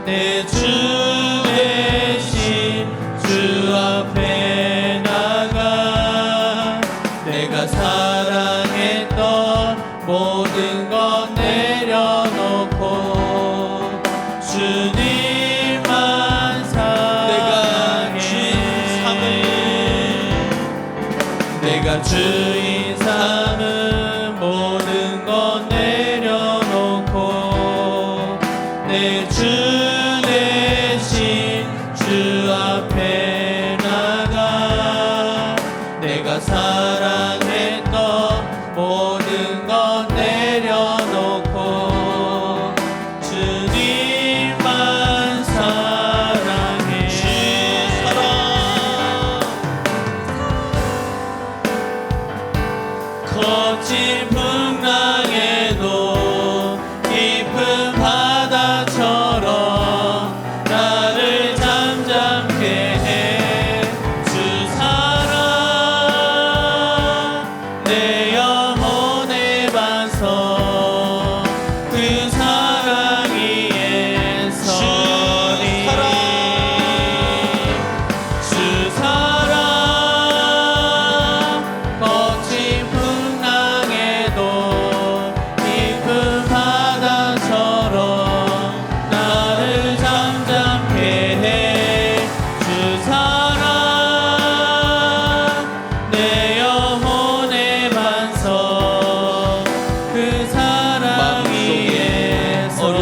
내 주 대신 주 앞에 나가 내가 사랑했던 모든 것 내려놓고 주님만 사랑해. 내가 주인 삼은 모든 것 내려놓고 내 주 대신 주 앞에 나가 내가 사랑했던 모든 것 내려놓고 주님만 사랑해. 주 사랑 거친 풍랑에도 깊은 바다처럼 나를 잠잠케 해. 주 사랑 내 영혼의 반석 그 사랑 위에 서리. 주 사랑 거친 풍랑에도 깊은 바다처럼 나를 잠잠케 해. 주 사랑 내 영혼의 반석 그 사랑 위에 서리.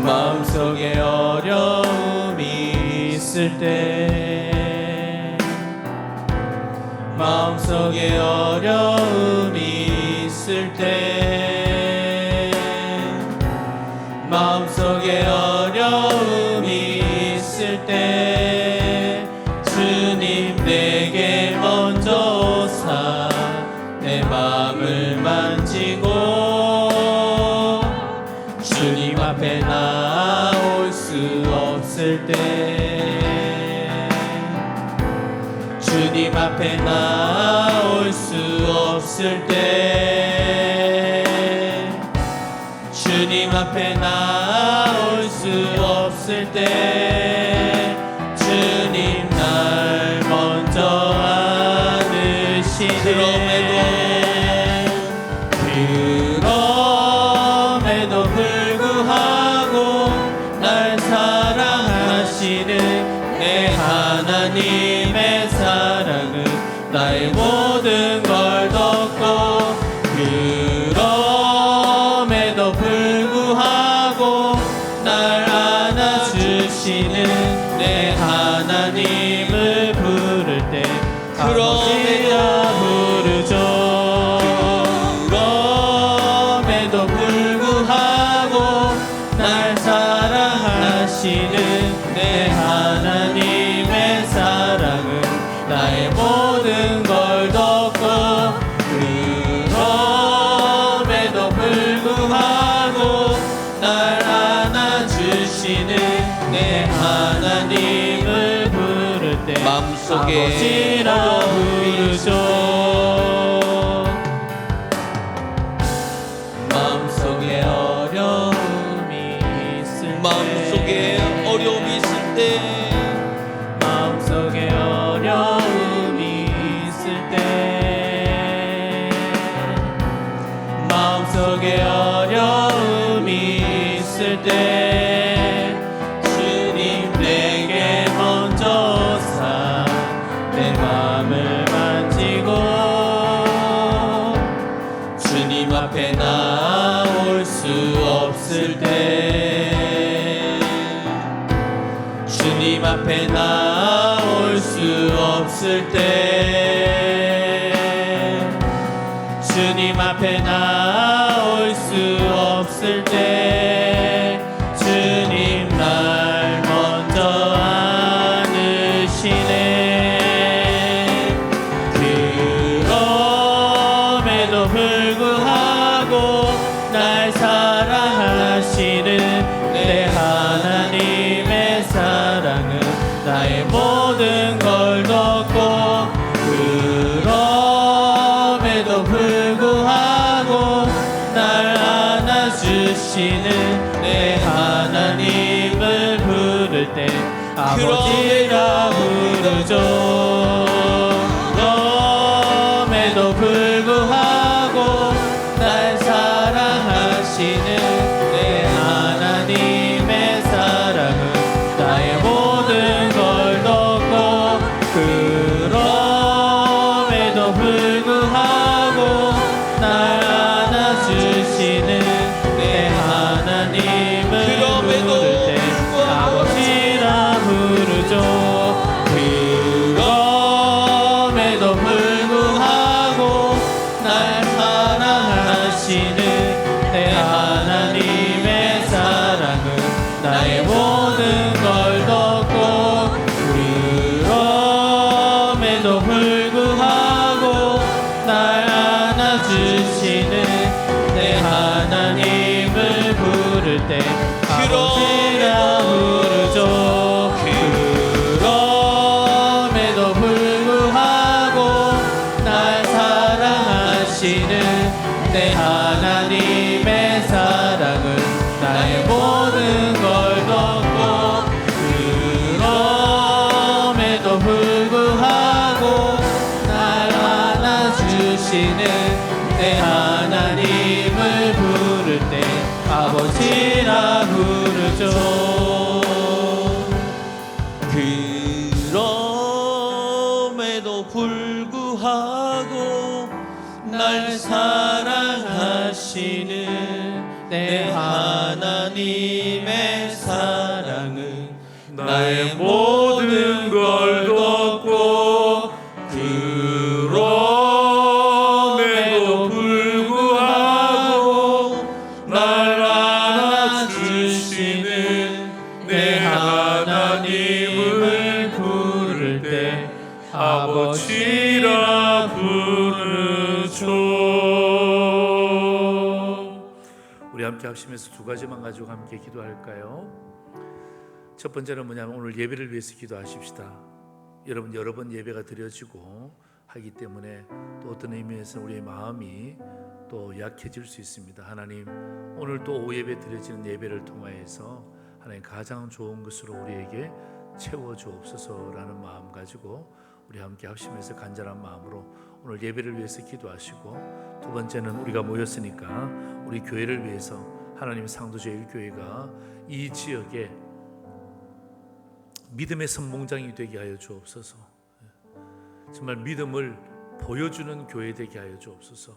마음속에 어려움이 있을 때 마음속에 어려움이 있을 때 마음속에 어려움이 있을 때 주님 내게 먼저 오사 내 마음을 만지고 주님 앞에 나올 수 없을 때 주님 앞에 나올 수 없을 때 주님 앞에 나올 수 없을 때 주님 날 먼저 안으시네. 그럼에도 불구하고 날 사랑하시는 내 하나님의 사랑은 나의 모든 걸 덮고 그럼에도 불구하고 날 안아주시는 내 하나님을 부를 때 아버지라 부르죠. 그럼에도 불구하고 날 사랑하시는 내 하나님의 사랑은 나의 모든 걸 덮고 그럼에도 불구하고 날 안아주시는 내 하나님을 부를 때 마음속에 아버지라 부르죠. 마음속에 어려움이 있을 때 마음속에 어려움이 있을 때 마음속에 어려움이 있을 때 마음속에 어려움이 있을 때 주님 내게 먼저 오사 내 마음을 만지고 주님 앞에 나올 수 없을 때 주님 앞에 나올 수 없을 때 주님 앞에 나올 수 없을 때 주님 날 먼저 안으시네. 그럼에도 불구하고 날 사랑하시는 내 하나님의 사랑은 나의 모든 걸 덮고 그럼에도 불구하고 날 주시는 내 하나님을 부를 때 아버지라 부르죠. 그럼에도 불구하고 날 사랑하시는 내 하나님의 사랑은 나의 모든 걸 덮고 그럼에도 불구하고 날 안아주시는 내 하나님을 부를 때 아버지라 부르죠. 그럼에도 불구하고 날 사랑하시는 내 하나님의 사랑은 나의 모든 걸 덮고 그럼에도 불구하고 날 안아주시는 내 하나님을 부를 때 아버지라 부르죠. 그럼에도 불구하고 날 사랑하시는 내 하나님의 사랑은 나의 모든 걸 덮고 그럼에도 불구하고 날 안아주시는 내 하나님을 부를 때 아버지라 부르죠. 그럼에도 불구하고 날 사랑하시는 내 하나님의 사랑은 나의 모든 걸 덮고 그럼에도 불구하고 날 안아주시는 내 하나님을 부를 때 아버지라 부르죠. 우리 함께 합심해서 두 가지만 가지고 함께 기도할까요? 첫 번째는 뭐냐면 오늘 예배를 위해서 기도하십시다. 여러분 여러 번 예배가 드려지고 하기 때문에 또 어떤 의미에서 우리의 마음이 또 약해질 수 있습니다. 하나님 오늘 또 오후 예배 드려지는 예배를 통하여서 하나님 가장 좋은 것으로 우리에게 채워주옵소서라는 마음 가지고 우리 함께 합심해서 간절한 마음으로 오늘 예배를 위해서 기도하시고, 두 번째는 우리가 모였으니까 우리 교회를 위해서 하나님 상도제일교회가 이 지역에 믿음의 선봉장이 되게 하여 주옵소서. 정말 믿음을 보여주는 교회 되게 하여 주옵소서.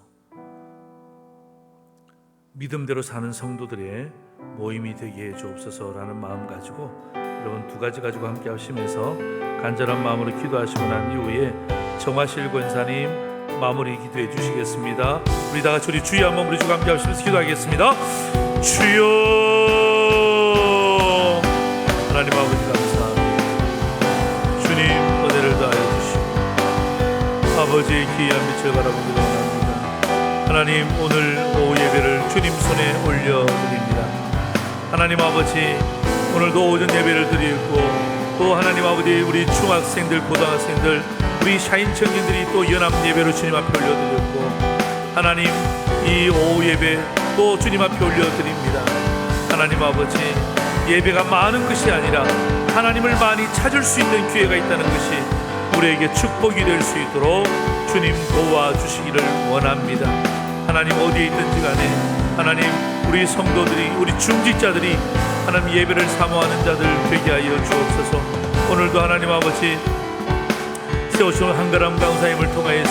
믿음대로 사는 성도들의 모임이 되게 해 주옵소서라는 마음 가지고 여러분 두 가지 가지고 함께 하시면서 간절한 마음으로 기도하시고 난 이후에 정화실 권사님 마무리 기도해 주시겠습니다. 우리 다 같이 우리 주여 한번 부르시고 함께 하시면서 기도하겠습니다. 주여, 하나님 아버지 감사합니다. 주님 은혜를 다하여 주시고 아버지의 귀한 빛을 바라보기도 원합니다. 하나님 오늘 오후 예배를 주님 손에 올려드립니다. 하나님 아버지 오늘도 오전 예배를 드리고 또 하나님 아버지 우리 중학생들 고등학생들 우리 샤인 청년들이 또 연합 예배로 주님 앞에 올려드렸고 하나님 이 오후 예배 또 주님 앞에 올려드립니다. 하나님 아버지 예배가 많은 것이 아니라 하나님을 많이 찾을 수 있는 기회가 있다는 것이 우리에게 축복이 될 수 있도록 주님 도와주시기를 원합니다. 하나님 어디에 있든지 간에 하나님 우리 성도들이 우리 중직자들이 하나님 예배를 사모하는 자들 되게 하여 주옵소서. 오늘도 하나님 아버지 세워주신 한가람 강사님을 통하여서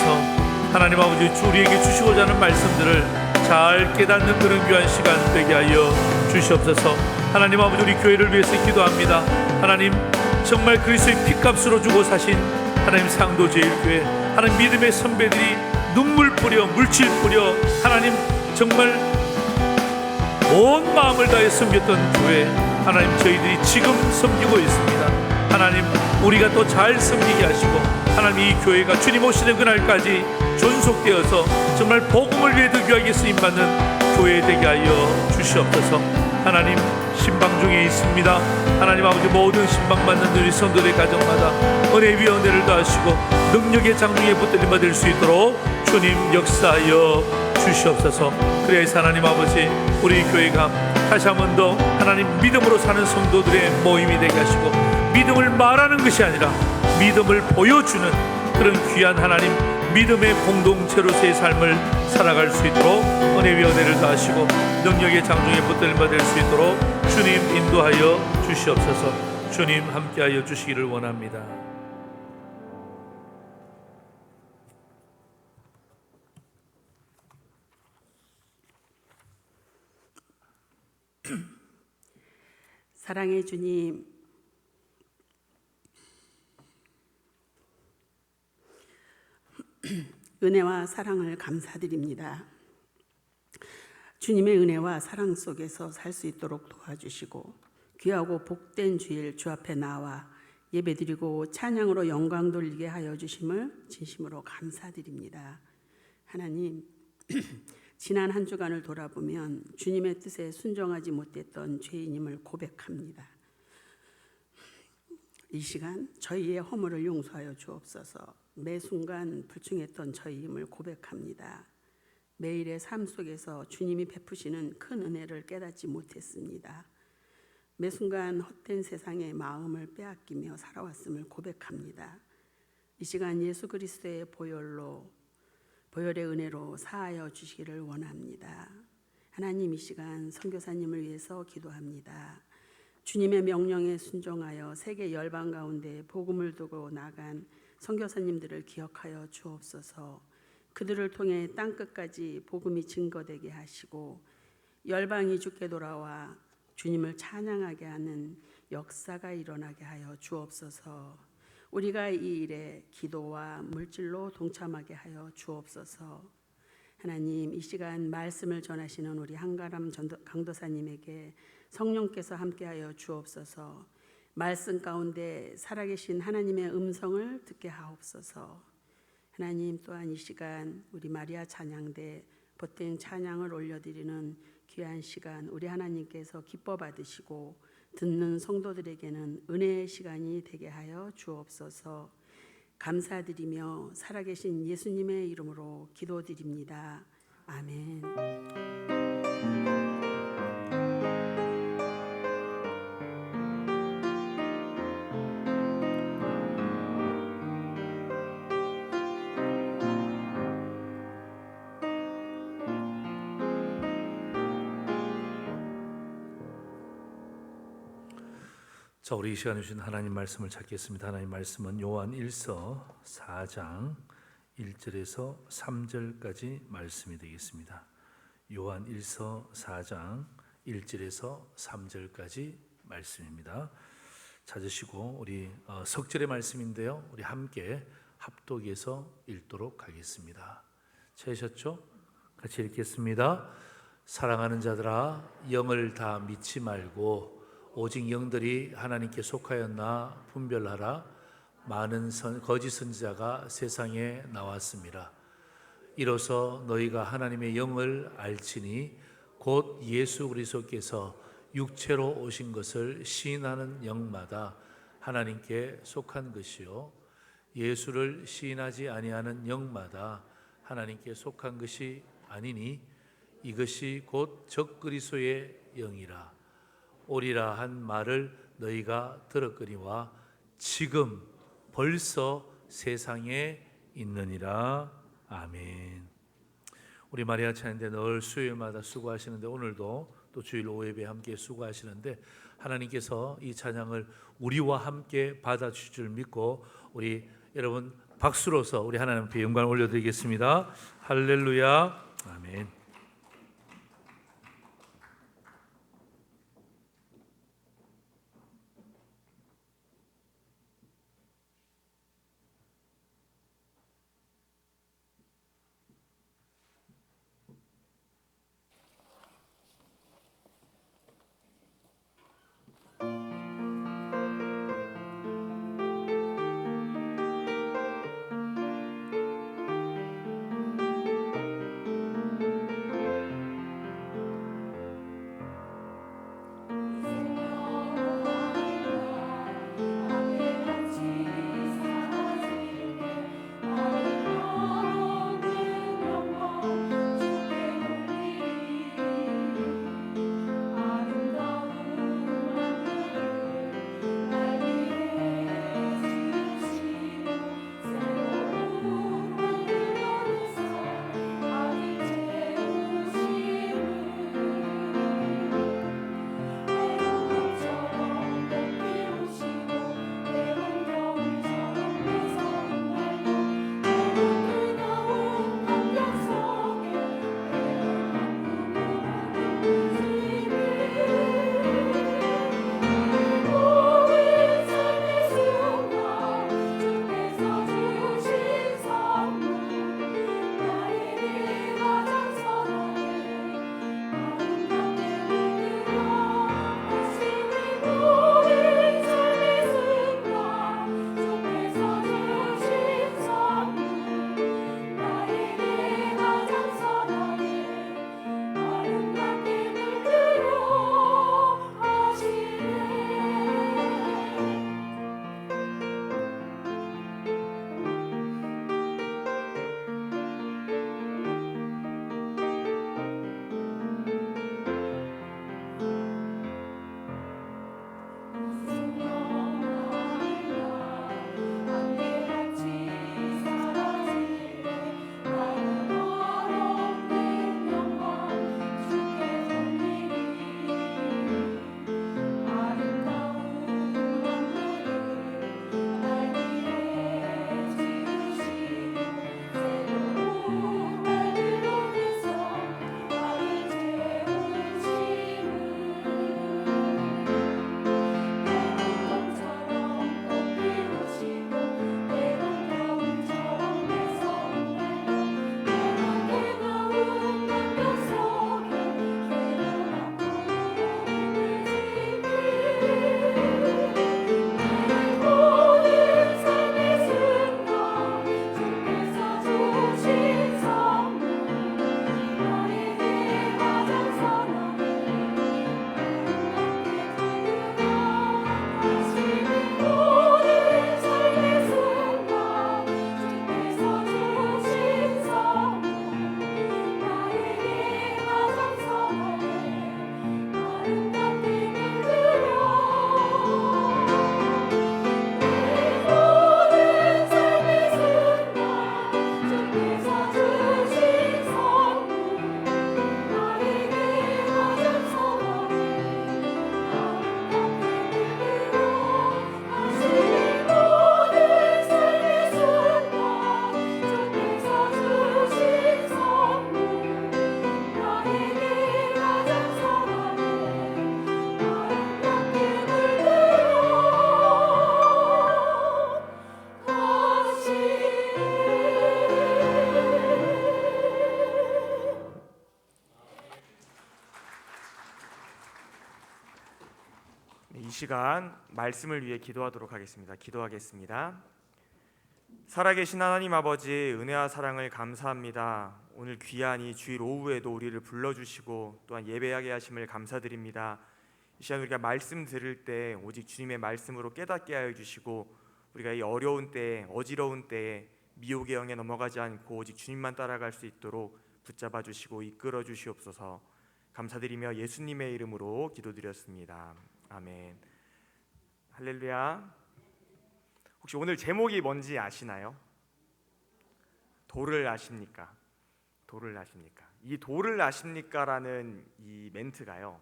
하나님 아버지 우리에게 주시고자 하는 말씀들을 잘 깨닫는 그런 귀한 시간 되게 하여 주시옵소서. 하나님 아버지 우리 교회를 위해서 기도합니다. 하나님 정말 그리스도의 핏값으로 주고 사신 하나님 상도제일교회 하나님 믿음의 선배들이 눈물 뿌려 물질 뿌려 하나님 정말 온 마음을 다해 섬겼던 교회 하나님 저희들이 지금 섬기고 있습니다. 하나님 우리가 또 잘 섬기게 하시고 하나님 이 교회가 주님 오시는 그날까지 존속되어서 정말 복음을 위해 귀하게 쓰임받는 교회 되게 하여 주시옵소서. 하나님 신방 중에 있습니다. 하나님 아버지 모든 신방받는 우리 성도들의 가정마다 은혜 위에 은혜를 더하시고 능력의 장중에 붙들림 받을 수 있도록 주님 역사하여 주시옵소서. 그래서 하나님 아버지 우리 교회가 다시 한 번 더 하나님 믿음으로 사는 성도들의 모임이 되게 하시고 믿음을 말하는 것이 아니라 믿음을 보여주는 그런 귀한 하나님 믿음의 공동체로서의 삶을 살아갈 수 있도록 은혜 위에 은혜를 더하시고 능력의 장중에 붙들림 받을 수 있도록 주님 인도하여 주시옵소서. 주님 함께하여 주시기를 원합니다. 사랑의 주님, 은혜와 사랑을 감사드립니다. 주님의 은혜와 사랑 속에서 살 수 있도록 도와주시고 귀하고 복된 주일 주 앞에 나와 예배드리고 찬양으로 영광 돌리게 하여 주심을 진심으로 감사드립니다. 하나님, 지난 한 주간을 돌아보면 주님의 뜻에 순종하지 못했던 죄인임을 고백합니다. 이 시간 저희의 허물을 용서하여 주옵소서. 매 순간 불충했던 저희임을 고백합니다. 매일의 삶 속에서 주님이 베푸시는 큰 은혜를 깨닫지 못했습니다. 매 순간 헛된 세상에 마음을 빼앗기며 살아왔음을 고백합니다. 이 시간 예수 그리스도의 보혈의 은혜로 사하여 주시기를 원합니다. 하나님, 이 시간 선교사님을 위해서 기도합니다. 주님의 명령에 순종하여 세계 열방 가운데 복음을 두고 나간 선교사님들을 기억하여 주옵소서. 그들을 통해 땅끝까지 복음이 증거되게 하시고 열방이 주께 돌아와 주님을 찬양하게 하는 역사가 일어나게 하여 주옵소서. 우리가 이 일에 기도와 물질로 동참하게 하여 주옵소서. 하나님, 이 시간 말씀을 전하시는 우리 한가람 강도사님에게 성령께서 함께하여 주옵소서. 말씀 가운데 살아계신 하나님의 음성을 듣게 하옵소서. 하나님, 또한 이 시간 우리 마리아 찬양대 보탬 찬양을 올려드리는 귀한 시간 우리 하나님께서 기뻐 받으시고 듣는 성도들에게는 은혜의 시간이 되게 하여 주옵소서. 감사드리며 살아계신 예수님의 이름으로 기도드립니다. 아멘. 자, 우리 이 시간에 주신 하나님 말씀을 찾겠습니다. 하나님 말씀은 요한 1서 4장 1절에서 3절까지 말씀이 되겠습니다. 요한 1서 4장 1절에서 3절까지 말씀입니다. 찾으시고 우리 석절의 말씀인데요, 우리 함께 합독해서 읽도록 하겠습니다. 찾으셨죠? 같이 읽겠습니다. 사랑하는 자들아, 영을 다 믿지 말고 오직 영들이 하나님께 속하였나 분별하라. 많은 거짓 선지자가 세상에 나왔습니다. 이로써 너희가 하나님의 영을 알지니 곧 예수 그리스도께서 육체로 오신 것을 시인하는 영마다 하나님께 속한 것이요 예수를 시인하지 아니하는 영마다 하나님께 속한 것이 아니니 이것이 곧 적그리스도의 영이라. 오리라 한 말을 너희가 들었거니와 지금 벌써 세상에 있느니라. 아멘. 우리 마리아 찬양대 늘 수요일마다 수고하시는데 오늘도 또 주일 오예배 함께 수고하시는데 하나님께서 이 찬양을 우리와 함께 받아주실 줄 믿고 우리 여러분 박수로서 우리 하나님 앞에 영광을 올려드리겠습니다. 할렐루야. 아멘. 이 시간 말씀을 위해 기도하도록 하겠습니다. 기도하겠습니다. 살아계신 하나님 아버지, 은혜와 사랑을 감사합니다. 오늘 귀한 이 주일 오후에도 우리를 불러주시고 또한 예배하게 하심을 감사드립니다. 이 시간 우리가 말씀 들을 때 오직 주님의 말씀으로 깨닫게 하여 주시고, 우리가 이 어려운 때에, 어지러운 때에 미혹의 영에 넘어가지 않고 오직 주님만 따라갈 수 있도록 붙잡아 주시고 이끌어 주시옵소서. 감사드리며 예수님의 이름으로 기도드렸습니다. 아멘. 할렐루야. 혹시 오늘 제목이 뭔지 아시나요? 도를 아십니까? 도를 아십니까? 이 도를 아십니까라는 이 멘트가요,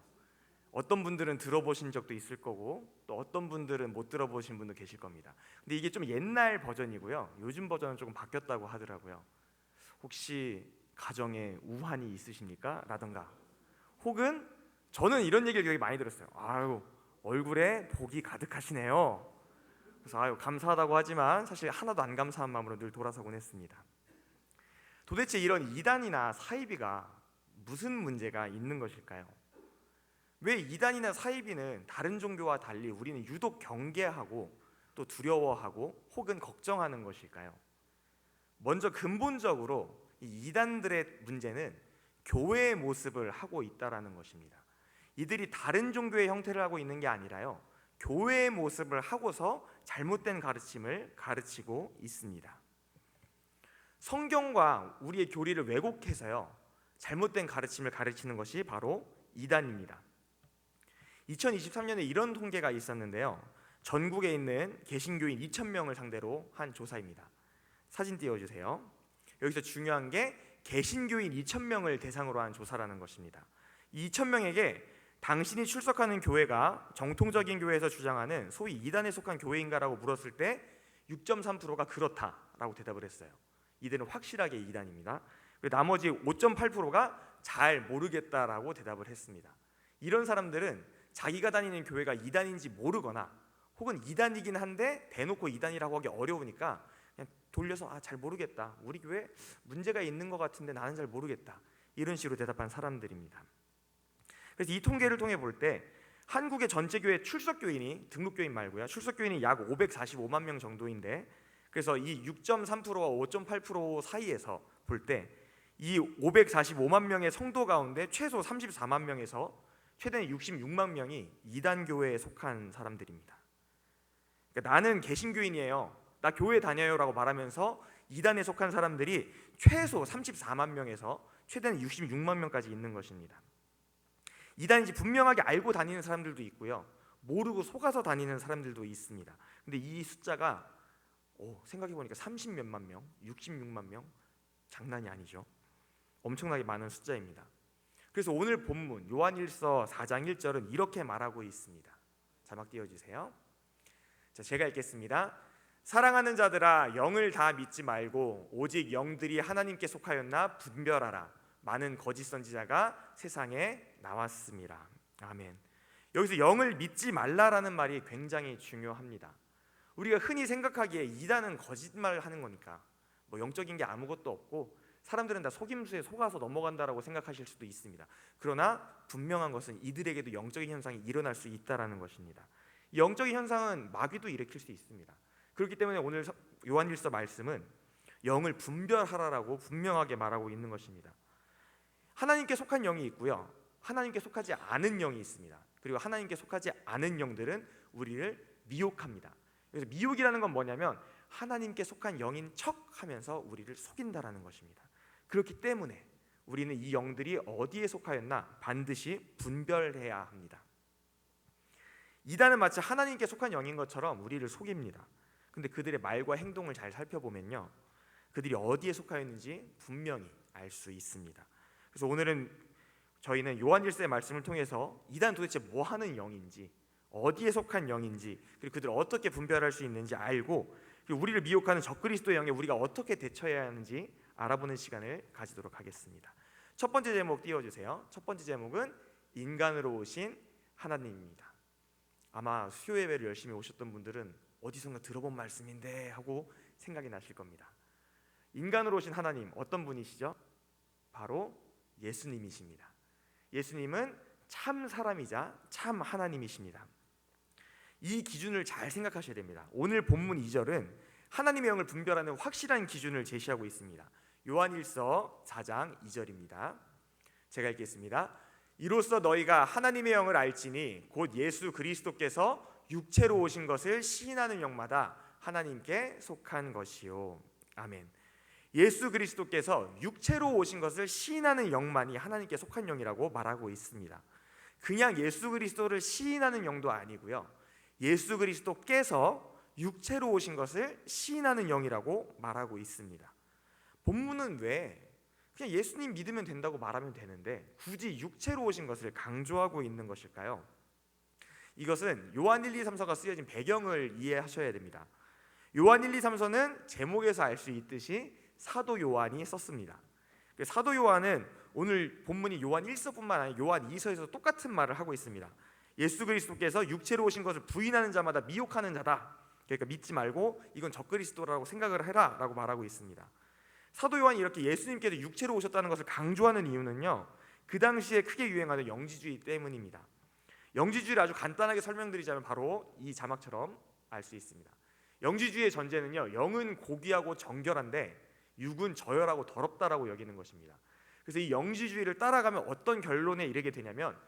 어떤 분들은 들어보신 적도 있을 거고 또 어떤 분들은 못 들어보신 분도 계실 겁니다. 근데 이게 좀 옛날 버전이고요, 요즘 버전은 조금 바뀌었다고 하더라고요. 혹시 가정에 우환이 있으십니까? 라던가, 혹은 저는 이런 얘기를 되게 많이 들었어요. 아유, 얼굴에 복이 가득하시네요. 그래서 아유, 감사하다고 하지만 사실 하나도 안 감사한 마음으로 늘 돌아서곤 했습니다. 도대체 이런 이단이나 사이비가 무슨 문제가 있는 것일까요? 왜 이단이나 사이비는 다른 종교와 달리 우리는 유독 경계하고 또 두려워하고 혹은 걱정하는 것일까요? 먼저 근본적으로 이 이단들의 문제는 교회의 모습을 하고 있다라는 것입니다. 이들이 다른 종교의 형태를 하고 있는 게 아니라요, 교회의 모습을 하고서 잘못된 가르침을 가르치고 있습니다. 성경과 우리의 교리를 왜곡해서요, 잘못된 가르침을 가르치는 것이 바로 이단입니다. 2023년에 이런 통계가 있었는데요, 전국에 있는 개신교인 2,000명을 상대로 한 조사입니다. 사진 띄워주세요. 여기서 중요한 게 개신교인 2,000명을 대상으로 한 조사라는 것입니다. 이 2,000명에게 당신이 출석하는 교회가 정통적인 교회에서 주장하는 소위 이단에 속한 교회인가라고 물었을 때 6.3%가 그렇다라고 대답을 했어요. 이들은 확실하게 이단입니다. 그리고 나머지 5.8%가 잘 모르겠다라고 대답을 했습니다. 이런 사람들은 자기가 다니는 교회가 이단인지 모르거나 혹은 이단이긴 한데 대놓고 이단이라고 하기 어려우니까 그냥 돌려서 잘 모르겠다, 우리 교회 문제가 있는 것 같은데 나는 잘 모르겠다, 이런 식으로 대답한 사람들입니다. 그래서 이 통계를 통해 볼 때 한국의 전체 교회 출석교인이, 등록교인 말고요, 출석교인이 약 545만 명 정도인데, 그래서 이 6.3%와 5.8% 사이에서 볼 때 이 545만 명의 성도 가운데 최소 34만 명에서 최대 66만 명이 이단 교회에 속한 사람들입니다. 그러니까 나는 개신교인이에요, 나 교회 다녀요라고 말하면서 이단에 속한 사람들이 최소 34만 명에서 최대는 66만 명까지 있는 것입니다. 이단인지 분명하게 알고 다니는 사람들도 있고요, 모르고 속아서 다니는 사람들도 있습니다. 근데 이 숫자가 생각해보니까 30몇만 명, 66만 명, 장난이 아니죠. 엄청나게 많은 숫자입니다. 그래서 오늘 본문 요한일서 4장 1절은 이렇게 말하고 있습니다. 자막 띄워주세요. 자, 제가 읽겠습니다. 사랑하는 자들아, 영을 다 믿지 말고 오직 영들이 하나님께 속하였나 분별하라. 많은 거짓 선지자가 세상에 나왔습니다. 아멘. 여기서 영을 믿지 말라라는 말이 굉장히 중요합니다. 우리가 흔히 생각하기에 이단은 거짓말을 하는 거니까 뭐 영적인 게 아무것도 없고 사람들은 다 속임수에 속아서 넘어간다라고 생각하실 수도 있습니다. 그러나 분명한 것은 이들에게도 영적인 현상이 일어날 수 있다라는 것입니다. 영적인 현상은 마귀도 일으킬 수 있습니다. 그렇기 때문에 오늘 요한일서 말씀은 영을 분별하라라고 분명하게 말하고 있는 것입니다. 하나님께 속한 영이 있고요, 하나님께 속하지 않은 영이 있습니다. 그리고 하나님께 속하지 않은 영들은 우리를 미혹합니다. 그래서 미혹이라는 건 뭐냐면 하나님께 속한 영인 척하면서 우리를 속인다라는 것입니다. 그렇기 때문에 우리는 이 영들이 어디에 속하였나 반드시 분별해야 합니다. 이단은 마치 하나님께 속한 영인 것처럼 우리를 속입니다. 근데 그들의 말과 행동을 잘 살펴보면요, 그들이 어디에 속하였는지 분명히 알 수 있습니다. 그래서 오늘은 저희는 요한일서의 말씀을 통해서 이단 도대체 뭐 하는 영인지, 어디에 속한 영인지, 그리고 그들을 어떻게 분별할 수 있는지 알고, 그리고 우리를 미혹하는 적그리스도의 영에 우리가 어떻게 대처해야 하는지 알아보는 시간을 가지도록 하겠습니다. 첫 번째 제목 띄워주세요. 첫 번째 제목은 인간으로 오신 하나님입니다. 아마 수요 예배를 열심히 오셨던 분들은 어디선가 들어본 말씀인데 하고 생각이 나실 겁니다. 인간으로 오신 하나님, 어떤 분이시죠? 바로 예수님이십니다. 예수님은 참 사람이자 참 하나님이십니다. 이 기준을 잘 생각하셔야 됩니다. 오늘 본문 2절은 하나님의 영을 분별하는 확실한 기준을 제시하고 있습니다. 요한일서 4장 2절입니다. 제가 읽겠습니다. 이로써 너희가 하나님의 영을 알지니 곧 예수 그리스도께서 육체로 오신 것을 시인하는 영마다 하나님께 속한 것이요. 아멘. 예수 그리스도께서 육체로 오신 것을 시인하는 영만이 하나님께 속한 영이라고 말하고 있습니다. 그냥 예수 그리스도를 시인하는 영도 아니고요, 예수 그리스도께서 육체로 오신 것을 시인하는 영이라고 말하고 있습니다. 본문은 왜 그냥 예수님 믿으면 된다고 말하면 되는데 굳이 육체로 오신 것을 강조하고 있는 것일까요? 이것은 요한 1, 2, 3서가 쓰여진 배경을 이해하셔야 됩니다. 요한 1, 2, 3서는 제목에서 알 수 있듯이 사도 요한이 썼습니다. 사도 요한은 오늘 본문이 요한 1서뿐만 아니라 요한 2서에서 똑같은 말을 하고 있습니다. 예수 그리스도께서 육체로 오신 것을 부인하는 자마다 미혹하는 자다. 그러니까 믿지 말고 이건 적그리스도라고 생각을 해라 라고 말하고 있습니다. 사도 요한이 이렇게 예수님께서 육체로 오셨다는 것을 강조하는 이유는요, 그 당시에 크게 유행하는 영지주의 때문입니다. 영지주의를 아주 간단하게 설명드리자면 바로 이 자막처럼 알 수 있습니다. 영지주의의 전제는요, 영은 고귀하고 정결한데 육은 저열하고 더럽다라고 여기는 것입니다. 그래서 이 영지주의를 따라가면 어떤 결론에 이르게 되냐면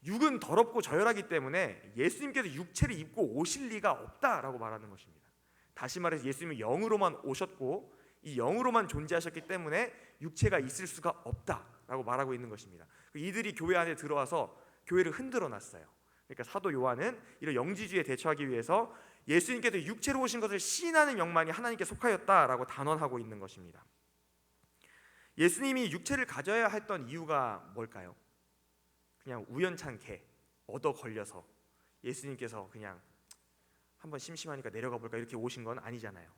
육은 더럽고 저열하기 때문에 예수님께서 육체를 입고 오실 리가 없다라고 말하는 것입니다. 다시 말해서 예수님은 영으로만 오셨고 이 영으로만 존재하셨기 때문에 육체가 있을 수가 없다라고 말하고 있는 것입니다. 이들이 교회 안에 들어와서 교회를 흔들어 놨어요. 그러니까 사도 요한은 이런 영지주의에 대처하기 위해서 예수님께서 육체로 오신 것을 시인하는 영만이 하나님께 속하였다라고 단언하고 있는 것입니다. 예수님이 육체를 가져야 했던 이유가 뭘까요? 그냥 우연찮게 얻어 걸려서 예수님께서 그냥 한번 심심하니까 내려가 볼까 이렇게 오신 건 아니잖아요.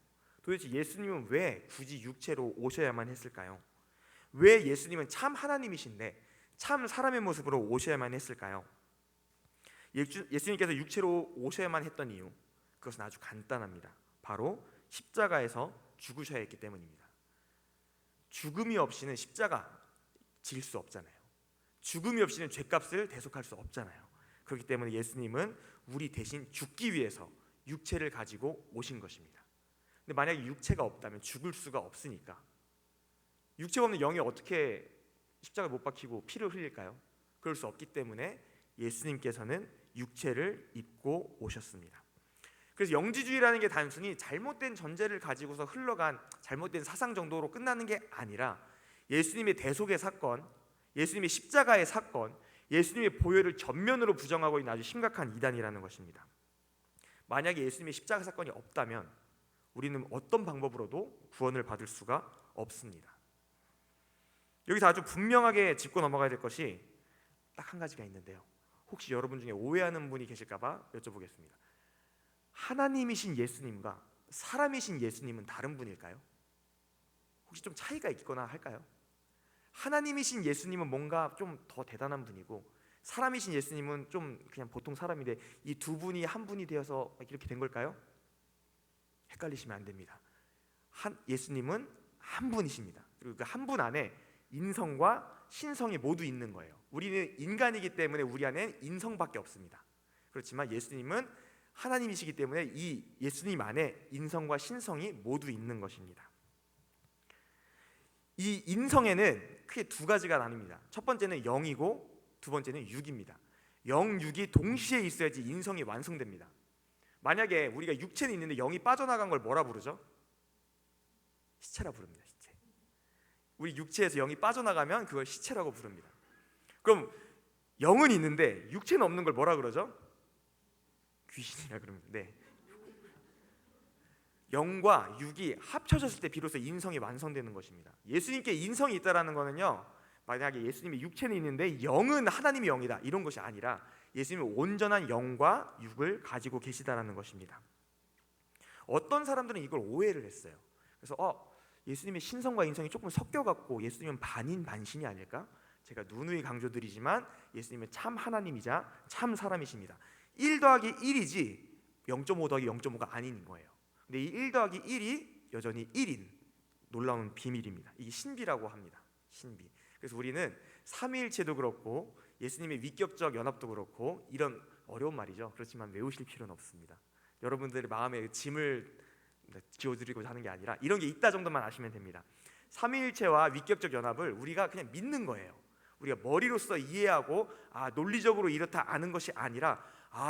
도대체 예수님은 왜 굳이 육체로 오셔야만 했을까요? 왜 예수님은 참 하나님이신데 참 사람의 모습으로 오셔야만 했을까요? 예수님께서 육체로 오셔야만 했던 이유, 그것은 아주 간단합니다. 바로 십자가에서 죽으셔야 했기 때문입니다. 죽음이 없이는 십자가 질 수 없잖아요. 죽음이 없이는 죄값을 대속할 수 없잖아요. 그렇기 때문에 예수님은 우리 대신 죽기 위해서 육체를 가지고 오신 것입니다. 근데 만약에 육체가 없다면 죽을 수가 없으니까, 육체가 없는 영이 어떻게 십자가에 못 박히고 피를 흘릴까요? 그럴 수 없기 때문에 예수님께서는 육체를 입고 오셨습니다. 그래서 영지주의라는 게 단순히 잘못된 전제를 가지고서 흘러간 잘못된 사상 정도로 끝나는 게 아니라 예수님의 대속의 사건, 예수님의 십자가의 사건, 예수님의 보혈을 전면으로 부정하고 있는 아주 심각한 이단이라는 것입니다. 만약에 예수님의 십자가 사건이 없다면 우리는 어떤 방법으로도 구원을 받을 수가 없습니다. 여기서 아주 분명하게 짚고 넘어가야 될 것이 딱 한 가지가 있는데요, 혹시 여러분 중에 오해하는 분이 계실까 봐 여쭤보겠습니다. 하나님이신 예수님과 사람이신 예수님은 다른 분일까요? 혹시 좀 차이가 있거나 할까요? 하나님이신 예수님은 뭔가 좀 더 대단한 분이고 사람이신 예수님은 좀 그냥 보통 사람인데 이 두 분이 한 분이 되어서 이렇게 된 걸까요? 헷갈리시면 안 됩니다. 예수님은 한 분이십니다. 그리고 그 한 분 안에 인성과 신성이 모두 있는 거예요. 우리는 인간이기 때문에 우리 안에 인성밖에 없습니다. 그렇지만 예수님은 하나님이시기 때문에 이 예수님 안에 인성과 신성이 모두 있는 것입니다. 이 인성에는 크게 두 가지가 나뉩니다. 첫 번째는 영이고 두 번째는 육입니다. 영, 육이 동시에 있어야지 인성이 완성됩니다. 만약에 우리가 육체는 있는데 영이 빠져나간 걸 뭐라 부르죠? 시체라 부릅니다. 시체. 우리 육체에서 영이 빠져나가면 그걸 시체라고 부릅니다. 그럼 영은 있는데 육체는 없는 걸 뭐라 그러죠? 귀신이라 그럽니다. 네. 영과 육이 합쳐졌을 때 비로소 인성이 완성되는 것입니다. 예수님께 인성이 있다라는 거는요, 만약에 예수님의 육체는 있는데 영은 하나님의 영이다 이런 것이 아니라 예수님은 온전한 영과 육을 가지고 계시다라는 것입니다. 어떤 사람들은 이걸 오해를 했어요. 그래서 예수님의 신성과 인성이 조금 섞여갖고 예수님은 반인 반신이 아닐까? 제가 누누이 강조드리지만 예수님은 참 하나님이자 참 사람이십니다. 1 더하기 1이지 0.5 더하기 0.5가 아닌 거예요. 근데 이 1 더하기 1이 여전히 1인 놀라운 비밀입니다. 이게 신비라고 합니다. 신비. 그래서 우리는 삼위일체도 그렇고 예수님의 위격적 연합도 그렇고 이런 어려운 말이죠. 그렇지만 외우실 필요는 없습니다. 여러분들의 마음에 짐을 지워드리고자 하는 게 아니라 이런 게 있다 정도만 아시면 됩니다. 삼위일체와 위격적 연합을 우리가 그냥 믿는 거예요. 우리가 머리로서 이해하고 논리적으로 이렇다 아는 것이 아니라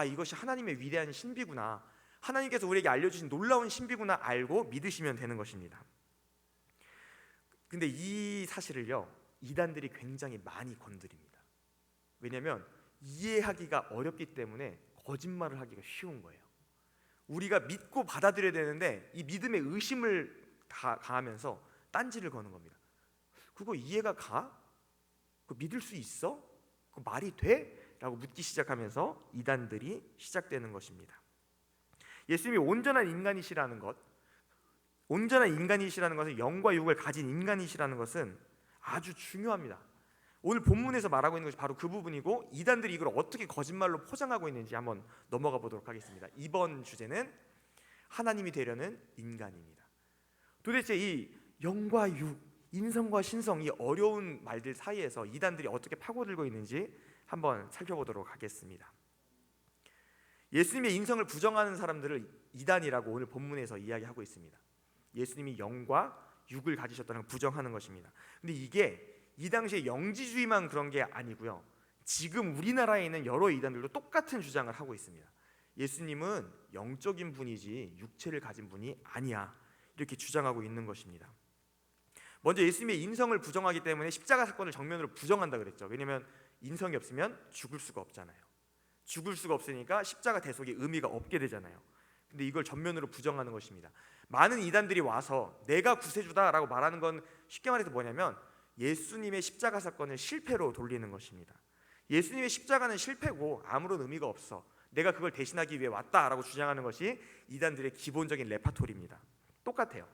이것이 하나님의 위대한 신비구나, 하나님께서 우리에게 알려주신 놀라운 신비구나 알고 믿으시면 되는 것입니다. 근데 이 사실을요, 이단들이 굉장히 많이 건드립니다. 왜냐하면 이해하기가 어렵기 때문에 거짓말을 하기가 쉬운 거예요. 우리가 믿고 받아들여야 되는데 이 믿음에 의심을 가하면서 딴지를 거는 겁니다. 그거 이해가 가? 그거 믿을 수 있어? 그거 말이 돼? 라고 묻기 시작하면서 이단들이 시작되는 것입니다. 예수님이 온전한 인간이시라는 것, 온전한 인간이시라는 것은 영과 육을 가진 인간이시라는 것은 아주 중요합니다. 오늘 본문에서 말하고 있는 것이 바로 그 부분이고, 이단들이 이걸 어떻게 거짓말로 포장하고 있는지 한번 넘어가 보도록 하겠습니다. 이번 주제는 하나님이 되려는 인간입니다. 도대체 이 영과 육, 인성과 신성, 이 어려운 말들 사이에서 이단들이 어떻게 파고들고 있는지 한번 살펴보도록 하겠습니다. 예수님의 인성을 부정하는 사람들을 이단이라고 오늘 본문에서 이야기하고 있습니다. 예수님이 영과 육을 가지셨다는 걸 부정하는 것입니다. 근데 이게 이 당시에 영지주의만 그런 게 아니고요, 지금 우리나라에 있는 여러 이단들도 똑같은 주장을 하고 있습니다. 예수님은 영적인 분이지 육체를 가진 분이 아니야, 이렇게 주장하고 있는 것입니다. 먼저 예수님의 인성을 부정하기 때문에 십자가 사건을 정면으로 부정한다 그랬죠. 왜냐하면 인성이 없으면 죽을 수가 없잖아요. 죽을 수가 없으니까 십자가 대속의 의미가 없게 되잖아요. 근데 이걸 전면으로 부정하는 것입니다. 많은 이단들이 와서 내가 구세주다라고 말하는 건 쉽게 말해서 뭐냐면 예수님의 십자가 사건을 실패로 돌리는 것입니다. 예수님의 십자가는 실패고 아무런 의미가 없어, 내가 그걸 대신하기 위해 왔다라고 주장하는 것이 이단들의 기본적인 레파토리입니다. 똑같아요.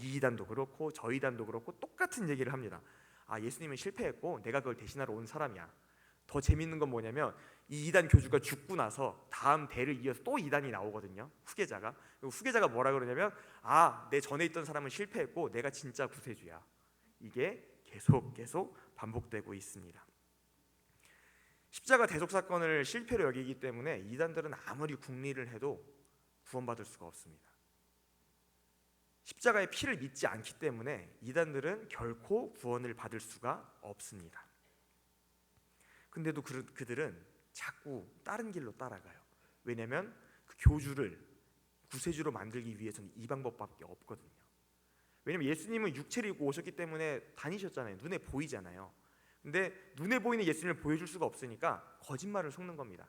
이 이단도 그렇고 저 이단도 그렇고 똑같은 얘기를 합니다. 예수님은 실패했고 내가 그걸 대신하러 온 사람이야. 더 재밌는 건 뭐냐면 이 이단 교주가 죽고 나서 다음 대를 이어서 또 이단이 나오거든요. 후계자가. 후계자가 뭐라 그러냐면 내 전에 있던 사람은 실패했고 내가 진짜 구세주야. 이게 계속 반복되고 있습니다. 십자가 대속 사건을 실패로 여기기 때문에 이단들은 아무리 궁리를 해도 구원받을 수가 없습니다. 십자가의 피를 믿지 않기 때문에 이단들은 결코 구원을 받을 수가 없습니다. 근데도 그들은 자꾸 다른 길로 따라가요. 왜냐하면 그 교주를 구세주로 만들기 위해서는 이 방법밖에 없거든요. 왜냐면 예수님은 육체를 입고 오셨기 때문에 다니셨잖아요. 눈에 보이잖아요. 근데 눈에 보이는 예수님을 보여줄 수가 없으니까 거짓말을 섞는 겁니다.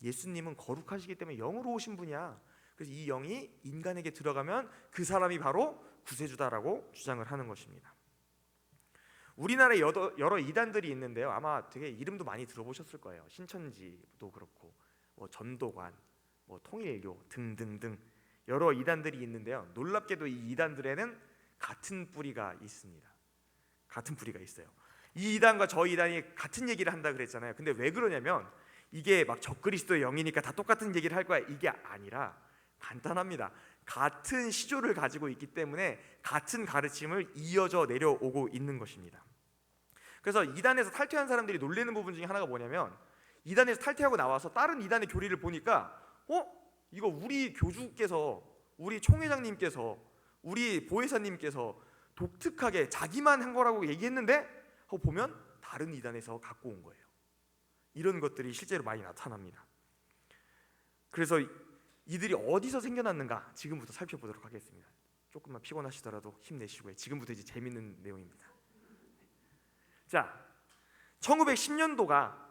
예수님은 거룩하시기 때문에 영으로 오신 분이야. 그래서 이 영이 인간에게 들어가면 그 사람이 바로 구세주다라고 주장을 하는 것입니다. 우리나라에 여러 이단들이 있는데요, 아마 되게 이름도 많이 들어보셨을 거예요. 신천지도 그렇고 전도관, 통일교 등등등 여러 이단들이 있는데요, 놀랍게도 이 이단들에는 같은 뿌리가 있습니다. 같은 뿌리가 있어요. 이 이단과 저 이단이 같은 얘기를 한다 그랬잖아요. 근데 왜 그러냐면 이게 막 적그리스도의 영이니까 다 똑같은 얘기를 할 거야, 이게 아니라 간단합니다. 같은 시조를 가지고 있기 때문에 같은 가르침을 이어져 내려오고 있는 것입니다. 그래서 이단에서 탈퇴한 사람들이 놀라는 부분 중에 하나가 뭐냐면, 이단에서 탈퇴하고 나와서 다른 이단의 교리를 보니까 이거 우리 교주께서, 우리 총회장님께서, 우리 보혜사님께서 독특하게 자기만 한 거라고 얘기했는데 하고 보면 다른 이단에서 갖고 온 거예요. 이런 것들이 실제로 많이 나타납니다. 그래서 이들이 어디서 생겨났는가 지금부터 살펴보도록 하겠습니다. 조금만 피곤하시더라도 힘내시고요. 지금부터 이제 재밌는 내용입니다. 자, 1910년도가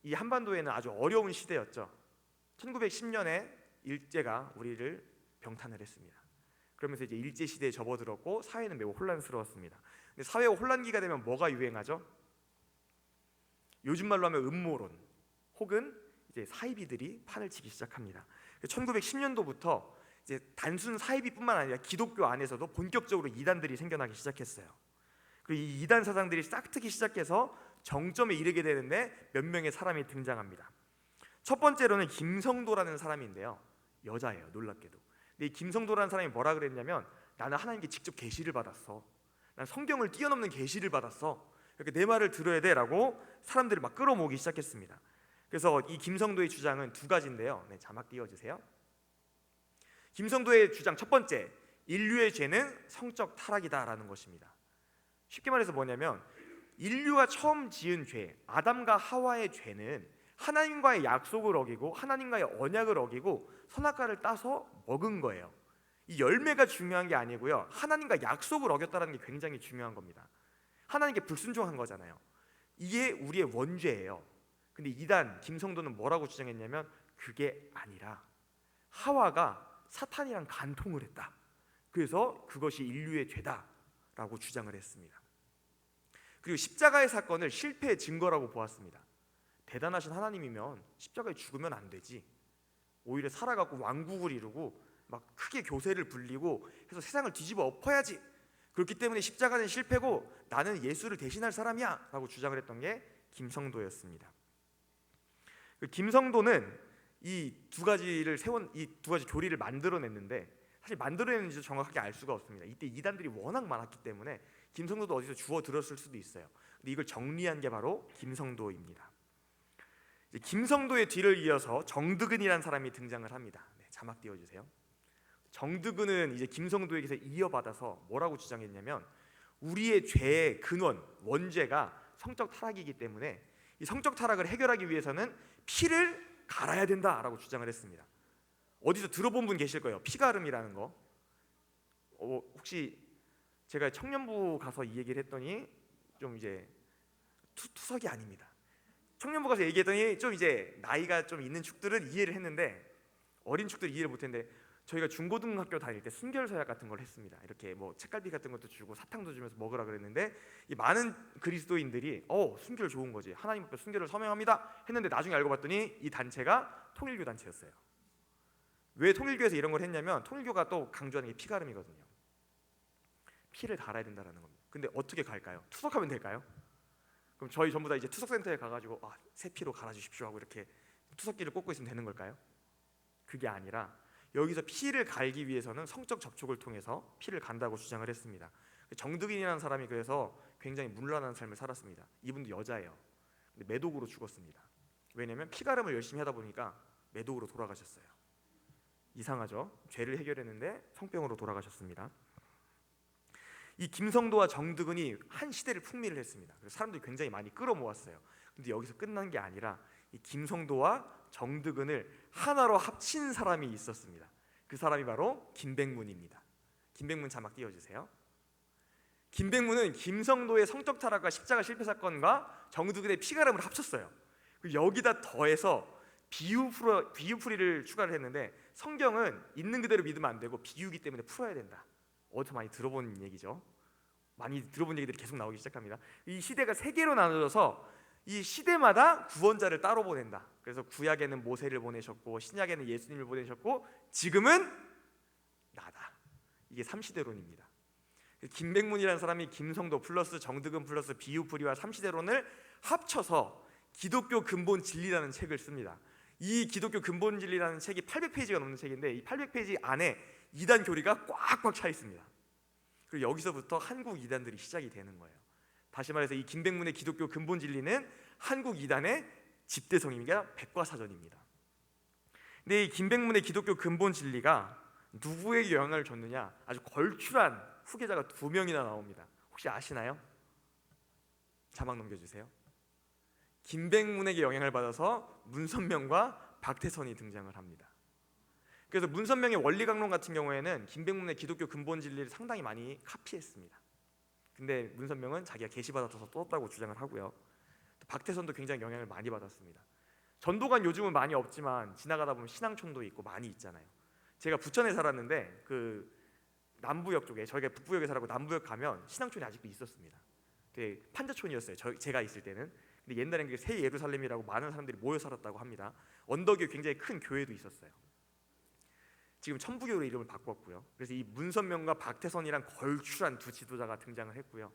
이 한반도에는 아주 어려운 시대였죠. 1910년에 일제가 우리를 병탄을 했습니다. 그러면서 이제 일제 시대에 접어들었고 사회는 매우 혼란스러웠습니다. 근데 사회가 혼란기가 되면 뭐가 유행하죠? 요즘 말로 하면 음모론 혹은 이제 사이비들이 판을 치기 시작합니다. 1910년도부터 이제 단순 사이비뿐만 아니라 기독교 안에서도 본격적으로 이단들이 생겨나기 시작했어요. 그리고 이 이단 사상들이 싹트기 시작해서 정점에 이르게 되는데 몇 명의 사람이 등장합니다. 첫 번째로는 김성도라는 사람인데요, 여자예요. 놀랍게도. 근데 이 김성도라는 사람이 뭐라 그랬냐면, 나는 하나님께 직접 계시를 받았어. 난 성경을 뛰어넘는 계시를 받았어. 이렇게 내 말을 들어야 돼라고 사람들을 막 끌어모으기 시작했습니다. 그래서 이 김성도의 주장은 두 가지인데요. 네, 자막 띄워주세요. 김성도의 주장 첫 번째, 인류의 죄는 성적 타락이다라는 것입니다. 쉽게 말해서 뭐냐면 인류가 처음 지은 죄, 아담과 하와의 죄는 하나님과의 약속을 어기고 하나님과의 언약을 어기고 선악과를 따서 먹은 거예요. 이 열매가 중요한 게 아니고요, 하나님과 약속을 어겼다는 게 굉장히 중요한 겁니다. 하나님께 불순종한 거잖아요. 이게 우리의 원죄예요. 근데 이단 김성도는 뭐라고 주장했냐면 그게 아니라 하와가 사탄이랑 간통을 했다. 그래서 그것이 인류의 죄다라고 주장을 했습니다. 그리고 십자가의 사건을 실패의 증거라고 보았습니다. 대단하신 하나님이면 십자가에 죽으면 안 되지. 오히려 살아가고 왕국을 이루고 막 크게 교세를 불리고 해서 세상을 뒤집어 엎어야지. 그렇기 때문에 십자가는 실패고 나는 예수를 대신할 사람이야 라고 주장을 했던 게 김성도였습니다. 김성도는 이 두 가지를 세운 이 두 가지 교리를 만들어냈는데 사실 만들어냈는지 정확하게 알 수가 없습니다. 이때 이단들이 워낙 많았기 때문에 김성도도 어디서 주워 들었을 수도 있어요. 근데 이걸 정리한 게 바로 김성도입니다. 이제 김성도의 뒤를 이어서 정드근이라는 사람이 등장을 합니다. 네, 자막 띄워주세요. 정드근은 이제 김성도에게서 이어받아서 뭐라고 주장했냐면 우리의 죄의 근원, 원죄가 성적 타락이기 때문에 이 성적 타락을 해결하기 위해서는 피를 갈아야 된다라고 주장을 했습니다. 어디서 들어본 분 계실 거예요. 피가름이라는 거. 혹시 제가 청년부 가서 이 얘기를 했더니 좀 이제 투석이 아닙니다. 청년부 가서 얘기했더니 좀 이제 나이가 좀 있는 축들은 이해를 했는데 어린 축들은 이해를 못했는데 저희가 중고등학교 다닐 때 순결서약 같은 걸 했습니다. 이렇게 뭐 책갈피 같은 것도 주고 사탕도 주면서 먹으라 그랬는데 이 많은 그리스도인들이 순결 좋은 거지, 하나님 앞에 순결을 서명합니다 했는데 나중에 알고 봤더니 이 단체가 통일교 단체였어요. 왜 통일교에서 이런 걸 했냐면 통일교가 또 강조하는 게 피가름이거든요. 피를 갈아야 된다는 겁니다. 근데 어떻게 갈까요? 투석하면 될까요? 그럼 저희 전부 다 이제 투석센터에 가가지고 새 피로 갈아주십시오 하고 이렇게 투석기를 꽂고 있으면 되는 걸까요? 그게 아니라 여기서 피를 갈기 위해서는 성적 접촉을 통해서 피를 간다고 주장을 했습니다. 정득인이라는 사람이 그래서 굉장히 문란한 삶을 살았습니다. 이분도 여자예요. 근데 매독으로 죽었습니다. 왜냐하면 피가름을 열심히 하다 보니까 매독으로 돌아가셨어요. 이상하죠? 죄를 해결했는데 성병으로 돌아가셨습니다. 이 김성도와 정득은이 한 시대를 풍미를 했습니다. 그래서 사람들이 굉장히 많이 끌어모았어요. 근데 여기서 끝난 게 아니라 이 김성도와 정득은을 하나로 합친 사람이 있었습니다. 그 사람이 바로 김백문입니다. 김백문 자막 띄워주세요. 김백문은 김성도의 성적 타락과 십자가 실패 사건과 정득은의 피가름을 합쳤어요. 그리고 여기다 더해서 비유풀이를 추가를 했는데 성경은 있는 그대로 믿으면 안 되고 비유기 때문에 풀어야 된다. 어디서 많이 들어본 얘기죠. 많이 들어본 얘기들이 계속 나오기 시작합니다. 이 시대가 세 개로 나눠져서 이 시대마다 구원자를 따로 보낸다. 그래서 구약에는 모세를 보내셨고 신약에는 예수님을 보내셨고 지금은 나다. 이게 3시대론입니다. 김백문이라는 사람이 김성도 플러스 정득은 플러스 비유풀이와 3시대론을 합쳐서 기독교 근본 진리라는 책을 씁니다. 이 기독교 근본 진리라는 책이 800페이지가 넘는 책인데 이 800페이지 안에 이단 교리가 꽉꽉 차 있습니다. 그리고 여기서부터 한국 이단들이 시작이 되는 거예요. 다시 말해서 이 김백문의 기독교 근본 진리는 한국 이단의 집대성입니다. 백과사전입니다. 근데 이 김백문의 기독교 근본 진리가 누구에게 영향을 줬느냐? 아주 걸출한 후계자가 2명이나 나옵니다. 혹시 아시나요? 자막 넘겨주세요. 김백문에게 영향을 받아서 문선명과 박태선이 등장을 합니다. 그래서 문선명의 원리강론 같은 경우에는 김백문의 기독교 근본 진리를 상당히 많이 카피했습니다. 근데 문선명은 자기가 계시받아서 떴다고 주장을 하고요. 또 박태선도 굉장히 영향을 많이 받았습니다. 전도관 요즘은 많이 없지만 지나가다 보면 신앙촌도 있고 많이 있잖아요. 제가 부천에 살았는데 그 남부역 쪽에, 저희가 북부역에 살았고 남부역 가면 신앙촌이 아직도 있었습니다. 되게 판자촌이었어요. 제가 있을 때는. 근데 옛날엔 그게 새 예루살렘이라고 많은 사람들이 모여 살았다고 합니다. 언덕 위에 굉장히 큰 교회도 있었어요. 지금 천부교로 이름을 바꿨고요. 그래서 이 문선명과 박태선이란 걸출한 두 지도자가 등장을 했고요.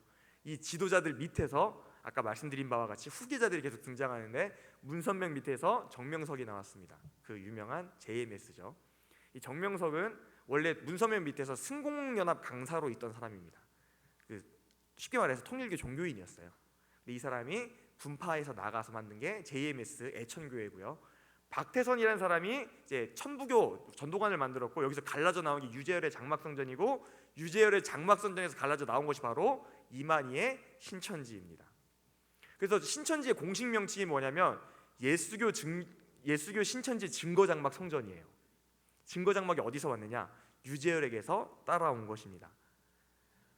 이 지도자들 밑에서 아까 말씀드린 바와 같이 후계자들이 계속 등장하는데 문선명 밑에서 정명석이 나왔습니다. 그 유명한 JMS죠. 이 정명석은 원래 문선명 밑에서 승공연합 강사로 있던 사람입니다. 쉽게 말해서 통일교 종교인이었어요. 이 사람이 분파해서 나가서 만든 게 JMS 애천교회고요. 박태선이라는 사람이 이제 천부교 전도관을 만들었고, 여기서 갈라져 나온 게 유재열의 장막성전이고, 유재열의 장막성전에서 갈라져 나온 것이 바로 이만희의 신천지입니다. 그래서 신천지의 공식 명칭이 뭐냐면 예수교 신천지 증거장막 성전이에요. 증거장막이 어디서 왔느냐? 유재열에게서 따라온 것입니다.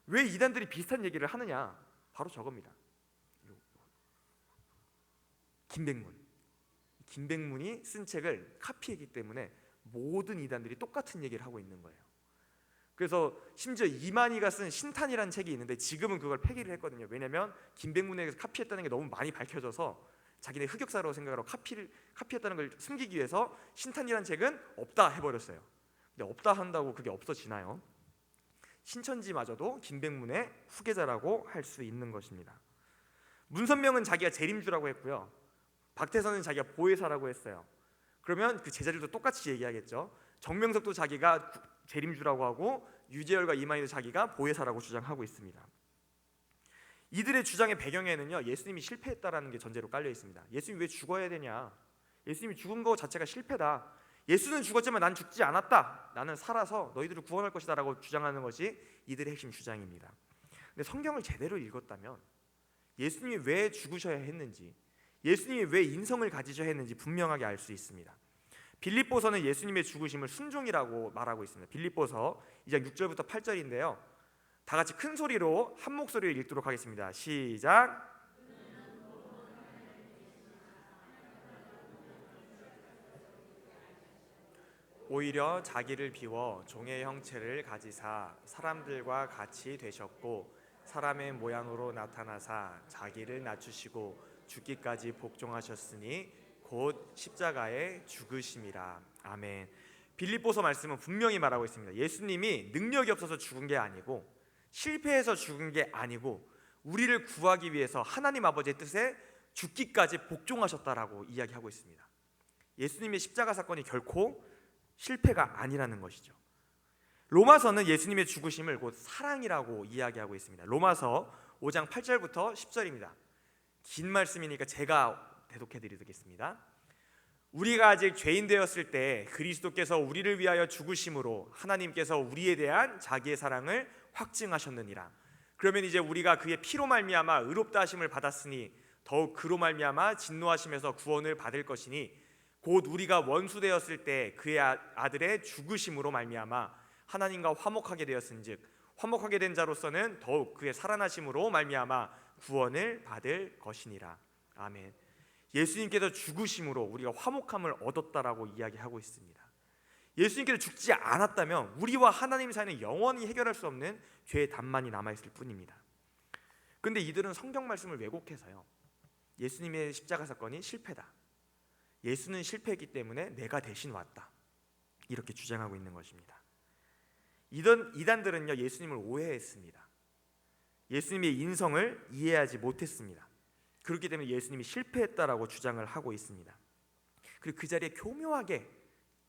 왜 이단들이 비슷한 얘기를 하느냐? 바로 저겁니다. 김백문이 쓴 책을 카피했기 때문에 모든 이단들이 똑같은 얘기를 하고 있는 거예요. 그래서 심지어 이만희가 쓴 신탄이라는 책이 있는데 지금은 그걸 폐기를 했거든요. 왜냐하면 김백문에게서 카피했다는 게 너무 많이 밝혀져서 자기네 흑역사라고 생각하고 카피했다는 걸 숨기기 위해서 신탄이라는 책은 없다 해버렸어요. 근데 없다 한다고 그게 없어지나요? 신천지마저도 김백문의 후계자라고 할 수 있는 것입니다. 문선명은 자기가 재림주라고 했고요. 박태선은 자기가 보혜사라고 했어요. 그러면 그 제자들도 똑같이 얘기하겠죠. 정명석도 자기가 재림주라고 하고 유재열과 이만희도 자기가 보혜사라고 주장하고 있습니다. 이들의 주장의 배경에는요, 예수님이 실패했다라는 게 전제로 깔려 있습니다. 예수님이 왜 죽어야 되냐? 예수님이 죽은 거 자체가 실패다. 예수는 죽었지만 난 죽지 않았다. 나는 살아서 너희들을 구원할 것이다 라고 주장하는 것이 이들의 핵심 주장입니다. 근데 성경을 제대로 읽었다면 예수님이 왜 죽으셔야 했는지, 예수님이 왜 인성을 가지셔야 했는지 분명하게 알 수 있습니다. 빌립보서는 예수님의 죽으심을 순종이라고 말하고 있습니다. 빌립보서 2장 6절부터 8절인데요. 다 같이 큰 소리로 한 목소리로 읽도록 하겠습니다. 시작. 오히려 자기를 비워 종의 형체를 가지사 사람들과 같이 되셨고 사람의 모양으로 나타나사 자기를 낮추시고 죽기까지 복종하셨으니 곧 십자가에 죽으심이라. 아멘. 빌립보서 말씀은 분명히 말하고 있습니다. 예수님이 능력이 없어서 죽은 게 아니고 실패해서 죽은 게 아니고 우리를 구하기 위해서 하나님 아버지의 뜻에 죽기까지 복종하셨다라고 이야기하고 있습니다. 예수님의 십자가 사건이 결코 실패가 아니라는 것이죠. 로마서는 예수님의 죽으심을 곧 사랑이라고 이야기하고 있습니다. 로마서 5장 8절부터 10절입니다. 긴 말씀이니까 제가 대독해 드리겠습니다. 우리가 아직 죄인 되었을 때 그리스도께서 우리를 위하여 죽으심으로 하나님께서 우리에 대한 자기의 사랑을 확증하셨느니라. 그러면 이제 우리가 그의 피로 말미암아 의롭다 하심을 받았으니 더욱 그로 말미암아 진노하심에서 구원을 받을 것이니 곧 우리가 원수 되었을 때 그의 아들의 죽으심으로 말미암아 하나님과 화목하게 되었은즉 화목하게 된 자로서는 더욱 그의 살아나심으로 말미암아 구원을 받을 것이니라. 아멘. 예수님께서 죽으심으로 우리가 화목함을 얻었다라고 이야기하고 있습니다. 예수님께서 죽지 않았다면 우리와 하나님 사이는 영원히 해결할 수 없는 죄의 단만이 남아있을 뿐입니다. 그런데 이들은 성경 말씀을 왜곡해서요, 예수님의 십자가 사건이 실패다, 예수는 실패했기 때문에 내가 대신 왔다, 이렇게 주장하고 있는 것입니다. 이단들은요, 예수님을 오해했습니다. 예수님의 인성을 이해하지 못했습니다. 그렇기 때문에 예수님이 실패했다라고 주장을 하고 있습니다. 그리고 그 자리에 교묘하게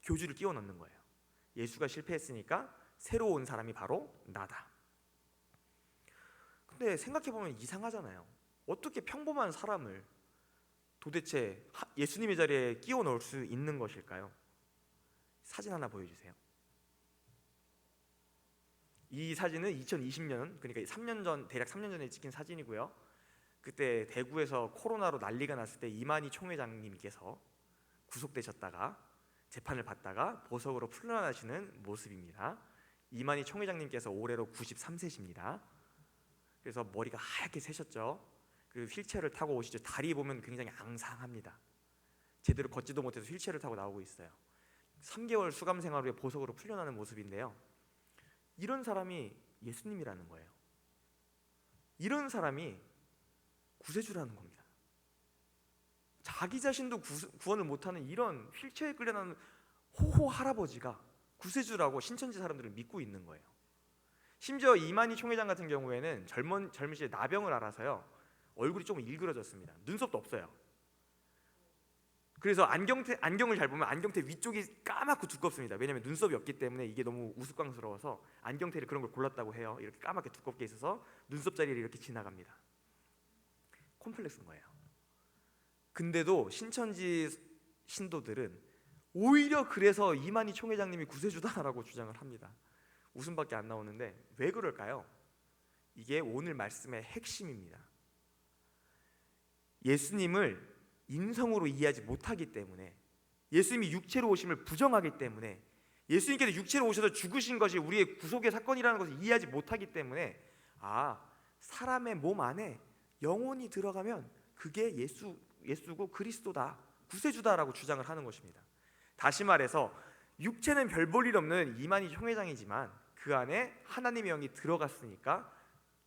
교주를 끼워 넣는 거예요. 예수가 실패했으니까 새로 온 사람이 바로 나다. 근데 생각해보면 이상하잖아요. 어떻게 평범한 사람을 도대체 예수님의 자리에 끼워 넣을 수 있는 것일까요? 사진 하나 보여주세요. 이 사진은 2020년, 그러니까 3년 전, 대략 3년 전에 찍힌 사진이고요. 그때 대구에서 코로나로 난리가 났을 때 이만희 총회장님께서 구속되셨다가 재판을 받다가 보석으로 풀려나시는 모습입니다. 이만희 총회장님께서 올해로 93세십니다. 그래서 머리가 하얗게 새셨죠. 그 휠체어를 타고 오시죠. 다리 보면 굉장히 앙상합니다. 제대로 걷지도 못해서 휠체어를 타고 나오고 있어요. 3개월 수감 생활 후에 보석으로 풀려나는 모습인데요. 이런 사람이 예수님이라는 거예요. 이런 사람이 구세주라는 겁니다. 자기 자신도 구원을 못하는 이런 휠체어에 끌려나는 호호 할아버지가 구세주라고 신천지 사람들은 믿고 있는 거예요. 심지어 이만희 총회장 같은 경우에는 젊은 시절에 나병을 앓아서요, 얼굴이 조금 일그러졌습니다. 눈썹도 없어요. 그래서 안경을 잘 보면 안경테 위쪽이 까맣고 두껍습니다. 왜냐하면 눈썹이 없기 때문에 이게 너무 우스꽝스러워서 안경테를 그런 걸 골랐다고 해요. 이렇게 까맣게 두껍게 있어서 눈썹 자리를 이렇게 지나갑니다. 콤플렉스인 거예요. 근데도 신천지 신도들은 오히려 그래서 이만희 총회장님이 구세주다라고 주장을 합니다. 웃음밖에 안 나오는데 왜 그럴까요? 이게 오늘 말씀의 핵심입니다. 예수님을 인성으로 이해하지 못하기 때문에, 예수님이 육체로 오심을 부정하기 때문에, 예수님께서 육체로 오셔서 죽으신 것이 우리의 구속의 사건이라는 것을 이해하지 못하기 때문에, 사람의 몸 안에 영혼이 들어가면 그게 예수고 그리스도다, 구세주다라고 주장을 하는 것입니다. 다시 말해서 육체는 별 볼 일 없는 이만희 총회장이지만 그 안에 하나님의 영이 들어갔으니까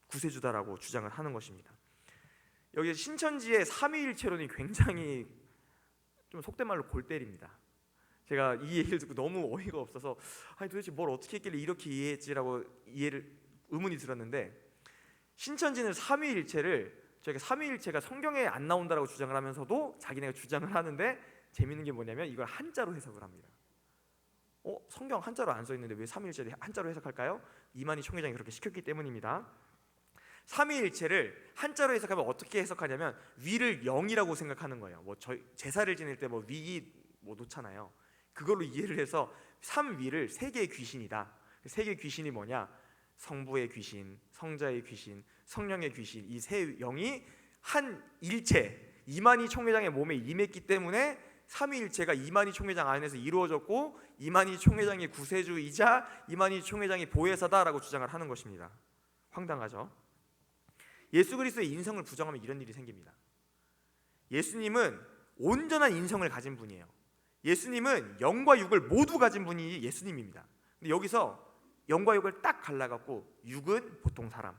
구세주다라고 주장을 하는 것입니다. 여기 신천지의 삼위일체론이 굉장히 좀 속된 말로 골 때립니다. 제가 이 얘기를 듣고 너무 어이가 없어서 도대체 뭘 어떻게 했길래 이렇게 이해했지라고 의문이 들었는데, 신천지는 삼위일체를, 저희가 삼위일체가 성경에 안 나온다라고 주장을 하면서도 자기네가 주장을 하는데, 재밌는 게 뭐냐면 이걸 한자로 해석을 합니다. 성경 한자로 안 써 있는데 왜 삼위일체를 한자로 해석할까요? 이만희 총회장이 그렇게 시켰기 때문입니다. 삼위일체를 한자로 해석하면 어떻게 해석하냐면 위를 영이라고 생각하는 거예요. 저희 제사를 지낼 때 위 놓잖아요. 그걸로 이해를 해서 삼위를 세 개의 귀신이다. 세 개의 귀신이 뭐냐? 성부의 귀신, 성자의 귀신, 성령의 귀신, 이 세 영이 한 일체 이만희 총회장의 몸에 임했기 때문에 삼위일체가 이만희 총회장 안에서 이루어졌고, 이만희 총회장이 구세주이자 이만희 총회장이 보혜사다라고 주장을 하는 것입니다. 황당하죠? 예수 그리스도의 인성을 부정하면 이런 일이 생깁니다. 예수님은 온전한 인성을 가진 분이에요. 예수님은 영과 육을 모두 가진 분이 예수님입니다. 근데 여기서 영과 육을 딱 갈라갖고 육은 보통 사람,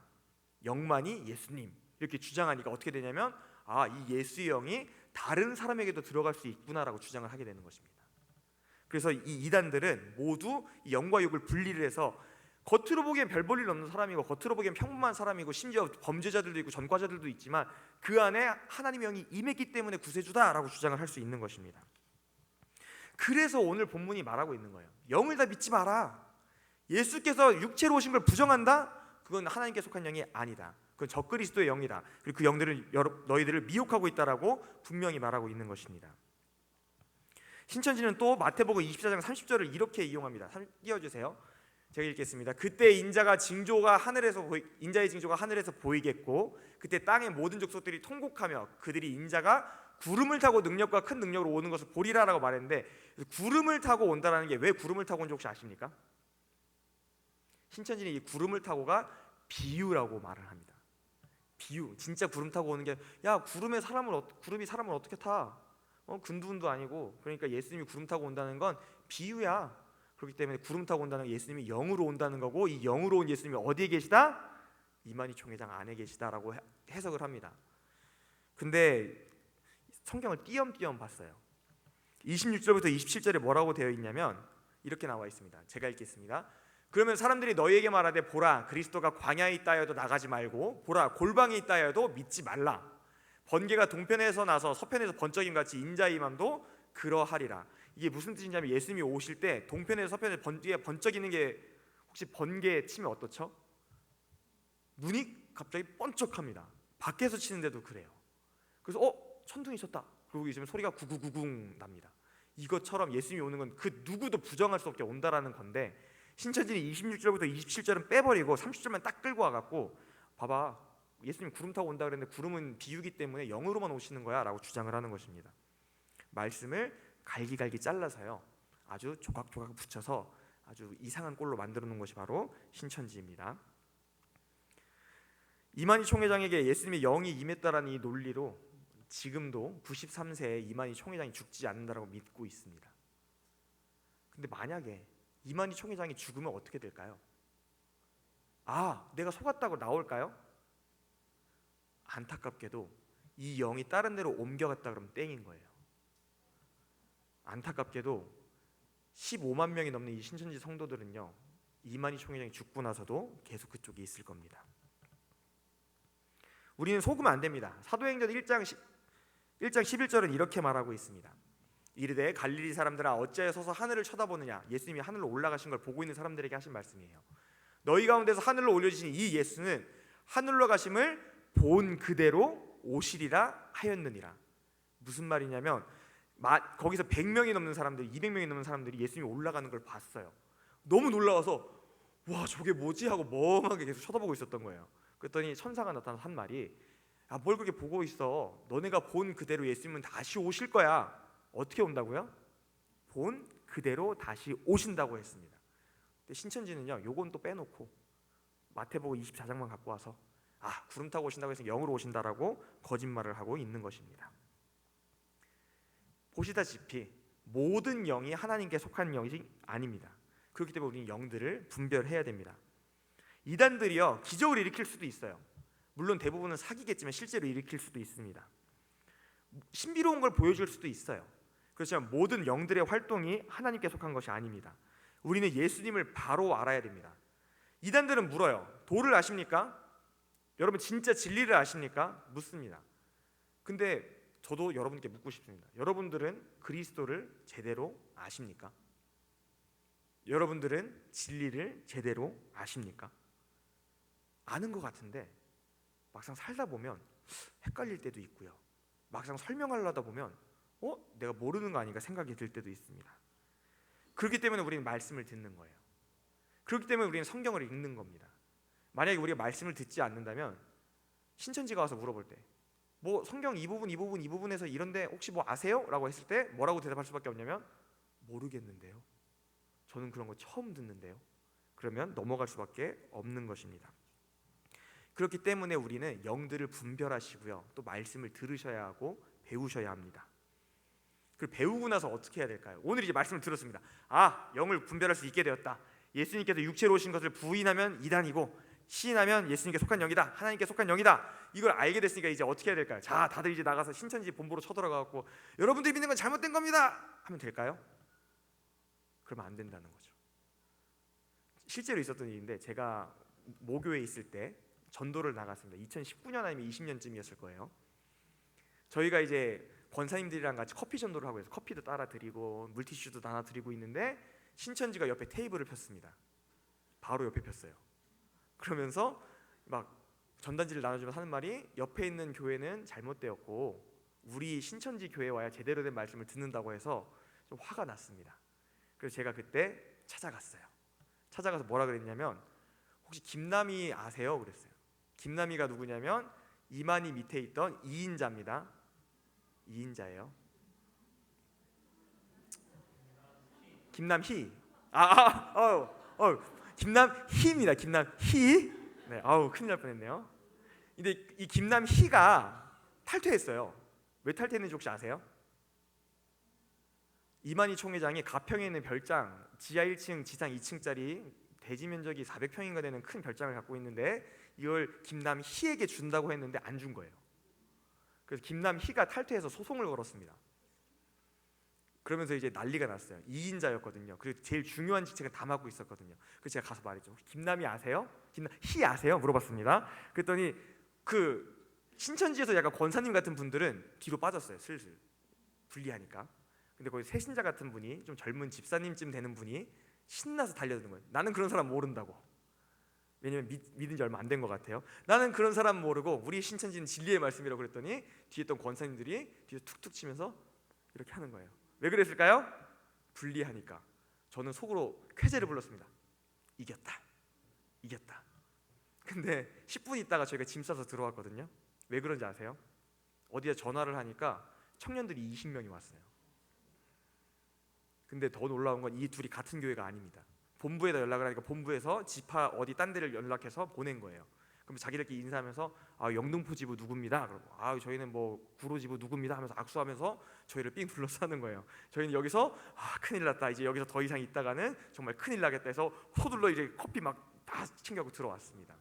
영만이 예수님 이렇게 주장하니까 어떻게 되냐면 이 예수의 영이 다른 사람에게도 들어갈 수 있구나라고 주장을 하게 되는 것입니다. 그래서 이 이단들은 모두 이 영과 육을 분리를 해서 겉으로 보기엔 별 볼 일 없는 사람이고, 겉으로 보기엔 평범한 사람이고, 심지어 범죄자들도 있고 전과자들도 있지만 그 안에 하나님의 영이 임했기 때문에 구세주다라고 주장을 할 수 있는 것입니다. 그래서 오늘 본문이 말하고 있는 거예요. 영을 다 믿지 마라. 예수께서 육체로 오신 걸 부정한다? 그건 하나님께 속한 영이 아니다. 그건 적그리스도의 영이다. 그리고 그 영들은 너희들을 미혹하고 있다라고 분명히 말하고 있는 것입니다. 신천지는 또 마태복음 24장 30절을 이렇게 이용합니다. 띄워주세요. 제가 읽겠습니다. 그때 인자의 징조가 하늘에서 보이겠고, 그때 땅의 모든 족속들이 통곡하며 그들이 인자가 구름을 타고 능력과 큰 능력으로 오는 것을 보리라라고 말했는데, 구름을 타고 온다라는 게 왜 구름을 타고 온지 혹시 아십니까? 신천지는 이 구름을 타고가 비유라고 말을 합니다. 비유, 진짜 구름 타고 오는 게 구름이 사람을 어떻게 타? 근두운도 아니고. 그러니까 예수님이 구름 타고 온다는 건 비유야. 그렇기 때문에 구름 타고 온다는 건 예수님이 영으로 온다는 거고, 이 영으로 온 예수님이 어디에 계시다? 이만희 총회장 안에 계시다라고 해석을 합니다. 근데 성경을 띄엄띄엄 봤어요. 26절부터 27절에 뭐라고 되어 있냐면 이렇게 나와 있습니다. 제가 읽겠습니다. 그러면 사람들이 너희에게 말하되 보라, 그리스도가 광야에 있다 하여도 나가지 말고, 보라, 골방에 있다 하여도 믿지 말라. 번개가 동편에서 나서 서편에서 번쩍임 같이 인자의 임함도 그러하리라. 이게 무슨 뜻이냐면 예수님이 오실 때 동편에서 서편에 번쩍이는 게, 혹시 번개 치면 어떻죠? 눈이 갑자기 번쩍합니다. 밖에서 치는데도 그래요. 그래서 천둥이 쳤다. 그러고 있으면 소리가 구구구궁 납니다. 이것처럼 예수님이 오는 건 그 누구도 부정할 수 없게 온다라는 건데, 신천지는 26절부터 27절은 빼버리고 30절만 딱 끌고 와갖고 봐봐, 예수님 구름 타고 온다 그랬는데 구름은 비유기 때문에 영으로만 오시는 거야 라고 주장을 하는 것입니다. 말씀을 갈기갈기 잘라서요, 아주 조각조각 붙여서 아주 이상한 꼴로 만들어 놓은 것이 바로 신천지입니다. 이만희 총회장에게 예수님의 영이 임했다라는 이 논리로 지금도 93세에 이만희 총회장이 죽지 않는다라고 믿고 있습니다. 근데 만약에 이만희 총회장이 죽으면 어떻게 될까요? 내가 속았다고 나올까요? 안타깝게도 이 영이 다른 데로 옮겨갔다 그러면 땡인 거예요. 안타깝게도 15만 명이 넘는 이 신천지 성도들은요, 이만희 총회장이 죽고 나서도 계속 그쪽에 있을 겁니다. 우리는 속으면 안 됩니다. 사도행전 1장 11절은 이렇게 말하고 있습니다. 이르되 갈릴리 사람들아 어찌하여 서서 하늘을 쳐다보느냐. 예수님이 하늘로 올라가신 걸 보고 있는 사람들에게 하신 말씀이에요. 너희 가운데서 하늘로 올려지신 이 예수는 하늘로 가심을 본 그대로 오시리라 하였느니라. 무슨 말이냐면 거기서 100명이 넘는 사람들, 200명이 넘는 사람들이 예수님이 올라가는 걸 봤어요. 너무 놀라워서 와 저게 뭐지 하고 멍하게 계속 쳐다보고 있었던 거예요. 그랬더니 천사가 나타나서 한 말이 뭘 그렇게 보고 있어. 너네가 본 그대로 예수님은 다시 오실 거야. 어떻게 온다고요? 본 그대로 다시 오신다고 했습니다. 근데 신천지는요 요건 또 빼놓고 마태복음 24장만 갖고 와서 구름 타고 오신다고 해서 영으로 오신다라고 거짓말을 하고 있는 것입니다. 보시다시피 모든 영이 하나님께 속한 영이 아닙니다. 그렇기 때문에 우리는 영들을 분별해야 됩니다. 이단들이요 기적을 일으킬 수도 있어요. 물론 대부분은 사기겠지만 실제로 일으킬 수도 있습니다. 신비로운 걸 보여줄 수도 있어요. 그렇지만 모든 영들의 활동이 하나님께 속한 것이 아닙니다. 우리는 예수님을 바로 알아야 됩니다. 이단들은 물어요. 도를 아십니까? 여러분 진짜 진리를 아십니까? 묻습니다. 근데 저도 여러분께 묻고 싶습니다. 여러분들은 그리스도를 제대로 아십니까? 여러분들은 진리를 제대로 아십니까? 아는 것 같은데 막상 살다 보면 헷갈릴 때도 있고요. 막상 설명하려다 보면 내가 모르는 거 아닌가 생각이 들 때도 있습니다. 그렇기 때문에 우리는 말씀을 듣는 거예요. 그렇기 때문에 우리는 성경을 읽는 겁니다. 만약에 우리가 말씀을 듣지 않는다면 신천지가 와서 물어볼 때 성경 이 부분에서 이런데 혹시 아세요? 라고 했을 때 뭐라고 대답할 수밖에 없냐면 모르겠는데요. 저는 그런 거 처음 듣는데요. 그러면 넘어갈 수밖에 없는 것입니다. 그렇기 때문에 우리는 영들을 분별하시고요. 또 말씀을 들으셔야 하고 배우셔야 합니다. 그리고 배우고 나서 어떻게 해야 될까요? 오늘 이제 말씀을 들었습니다. 영을 분별할 수 있게 되었다. 예수님께서 육체로 오신 것을 부인하면 이단이고 시인하면 예수님께 속한 영이다. 하나님께 속한 영이다. 이걸 알게 됐으니까 이제 어떻게 해야 될까요? 자, 다들 이제 나가서 신천지 본부로 쳐들어가고 여러분들이 믿는 건 잘못된 겁니다. 하면 될까요? 그러면 안 된다는 거죠. 실제로 있었던 일인데 제가 모교에 있을 때 전도를 나갔습니다. 2019년 아니면 20년쯤이었을 거예요. 저희가 이제 권사님들이랑 같이 커피 전도를 하고 해서 커피도 따라 드리고 물티슈도 나눠 드리고 있는데 신천지가 옆에 테이블을 폈습니다. 바로 옆에 폈어요. 그러면서 막 전단지를 나눠주면서 하는 말이 옆에 있는 교회는 잘못되었고 우리 신천지 교회에 와야 제대로 된 말씀을 듣는다고 해서 좀 화가 났습니다. 그래서 제가 그때 찾아갔어요. 찾아가서 뭐라 그랬냐면 혹시 김남희 아세요? 그랬어요. 김남희가 누구냐면 이만희 밑에 있던 2인자입니다. 2인자예요. 김남희. 김남희입니다. 김남희. 네, 큰일 날 뻔했네요. 근데 이 김남희가 탈퇴했어요. 왜 탈퇴했는지 혹시 아세요? 이만희 총회장이 가평에 있는 별장 지하 1층, 지상 2층짜리 대지 면적이 400평인가 되는 큰 별장을 갖고 있는데 이걸 김남희에게 준다고 했는데 안 준 거예요. 그래서 김남희가 탈퇴해서 소송을 걸었습니다. 그러면서 이제 난리가 났어요. 2인자였거든요. 그리고 제일 중요한 직책을 다 맡고 있었거든요. 그래서 제가 가서 말했죠. 혹시 김남희 아세요? 김남희 아세요? 물어봤습니다. 그랬더니 그 신천지에서 약간 권사님 같은 분들은 뒤로 빠졌어요. 슬슬 불리하니까. 근데 거기 새신자 같은 분이 좀 젊은 집사님쯤 되는 분이 신나서 달려드는 거예요. 나는 그런 사람 모른다고. 왜냐면 믿은 지 얼마 안 된 것 같아요. 나는 그런 사람 모르고 우리 신천지는 진리의 말씀이라고 그랬더니 뒤에 있던 권사님들이 뒤에 툭툭 치면서 이렇게 하는 거예요. 왜 그랬을까요? 불리하니까. 저는 속으로 쾌재를 불렀습니다. 이겼다. 근데 10분 있다가 저희가 짐 싸서 들어왔거든요. 왜 그런지 아세요? 어디에 전화를 하니까 청년들이 20명이 왔어요. 근데 더 놀라운 건 이 둘이 같은 교회가 아닙니다. 본부에다 연락을 하니까 본부에서 지파 어디 딴 데를 연락해서 보낸 거예요. 그럼 자기들끼리 인사하면서 영등포 지부 누구입니다. 그러고 저희는 구로 지부 누구입니다 하면서 악수하면서 저희를 삥 둘러싸는 거예요. 저희는 여기서 큰일 났다. 이제 여기서 더 이상 있다가는 정말 큰일 나겠다 해서 서둘러 이제 커피 막 다 챙겨고 들어왔습니다.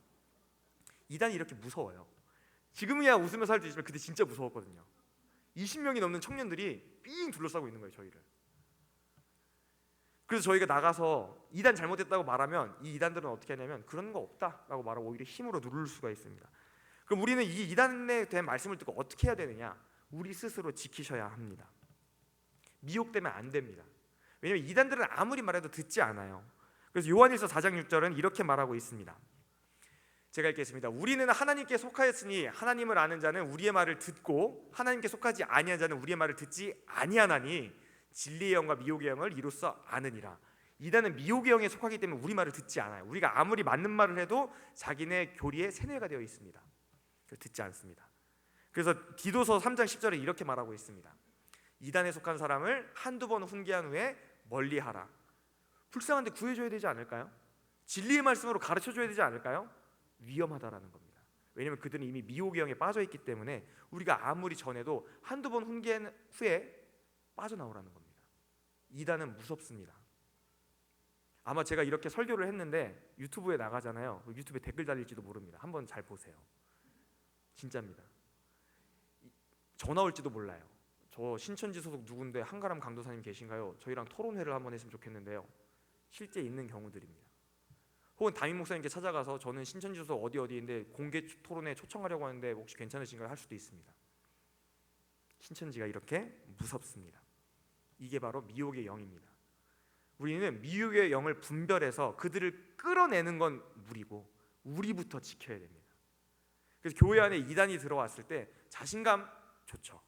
이단이 이렇게 무서워요. 지금이야 웃으면서 할 수 있지만 그때 진짜 무서웠거든요. 20명이 넘는 청년들이 삥 둘러싸고 있는 거예요, 저희를. 그래서 저희가 나가서 이단 잘못됐다고 말하면 이 이단들은 어떻게 하냐면 그런 거 없다라고 말하고 오히려 힘으로 누를 수가 있습니다. 그럼 우리는 이 이단에 대한 말씀을 듣고 어떻게 해야 되느냐? 우리 스스로 지키셔야 합니다. 미혹되면 안 됩니다. 왜냐하면 이단들은 아무리 말해도 듣지 않아요. 그래서 요한일서 4장 6절은 이렇게 말하고 있습니다. 제가 읽겠습니다. 우리는 하나님께 속하였으니 하나님을 아는 자는 우리의 말을 듣고 하나님께 속하지 아니한 자는 우리의 말을 듣지 아니하나니 진리의 영과 미혹의 영을 이로써 아느니라. 이단은 미혹의 영에 속하기 때문에 우리 말을 듣지 않아요. 우리가 아무리 맞는 말을 해도 자기네 교리에 세뇌가 되어 있습니다. 그래서 듣지 않습니다. 그래서 디도서 3장 10절에 이렇게 말하고 있습니다. 이단에 속한 사람을 한두 번 훈계한 후에 멀리하라. 불쌍한데 구해줘야 되지 않을까요? 진리의 말씀으로 가르쳐줘야 되지 않을까요? 위험하다라는 겁니다. 왜냐하면 그들은 이미 미혹의 영에 빠져 있기 때문에 우리가 아무리 전해도 한두 번 훈계한 후에 빠져나오라는 겁니다. 이단은 무섭습니다. 아마 제가 이렇게 설교를 했는데 유튜브에 나가잖아요. 유튜브에 댓글 달릴지도 모릅니다. 한번 잘 보세요. 진짜입니다. 전화 올지도 몰라요. 저 신천지 소속 누군데 한가람 강도사님 계신가요? 저희랑 토론회를 한번 했으면 좋겠는데요. 실제 있는 경우들입니다. 혹은 담임 목사님께 찾아가서 저는 신천지 소속 어디인데 공개 토론회 초청하려고 하는데 혹시 괜찮으신가요? 할 수도 있습니다. 신천지가 이렇게 무섭습니다. 이게 바로 미혹의 영입니다. 우리는 미혹의 영을 분별해서 그들을 끌어내는 건 무리고 우리부터 지켜야 됩니다. 그래서 교회 안에 이단이 들어왔을 때 자신감 좋죠.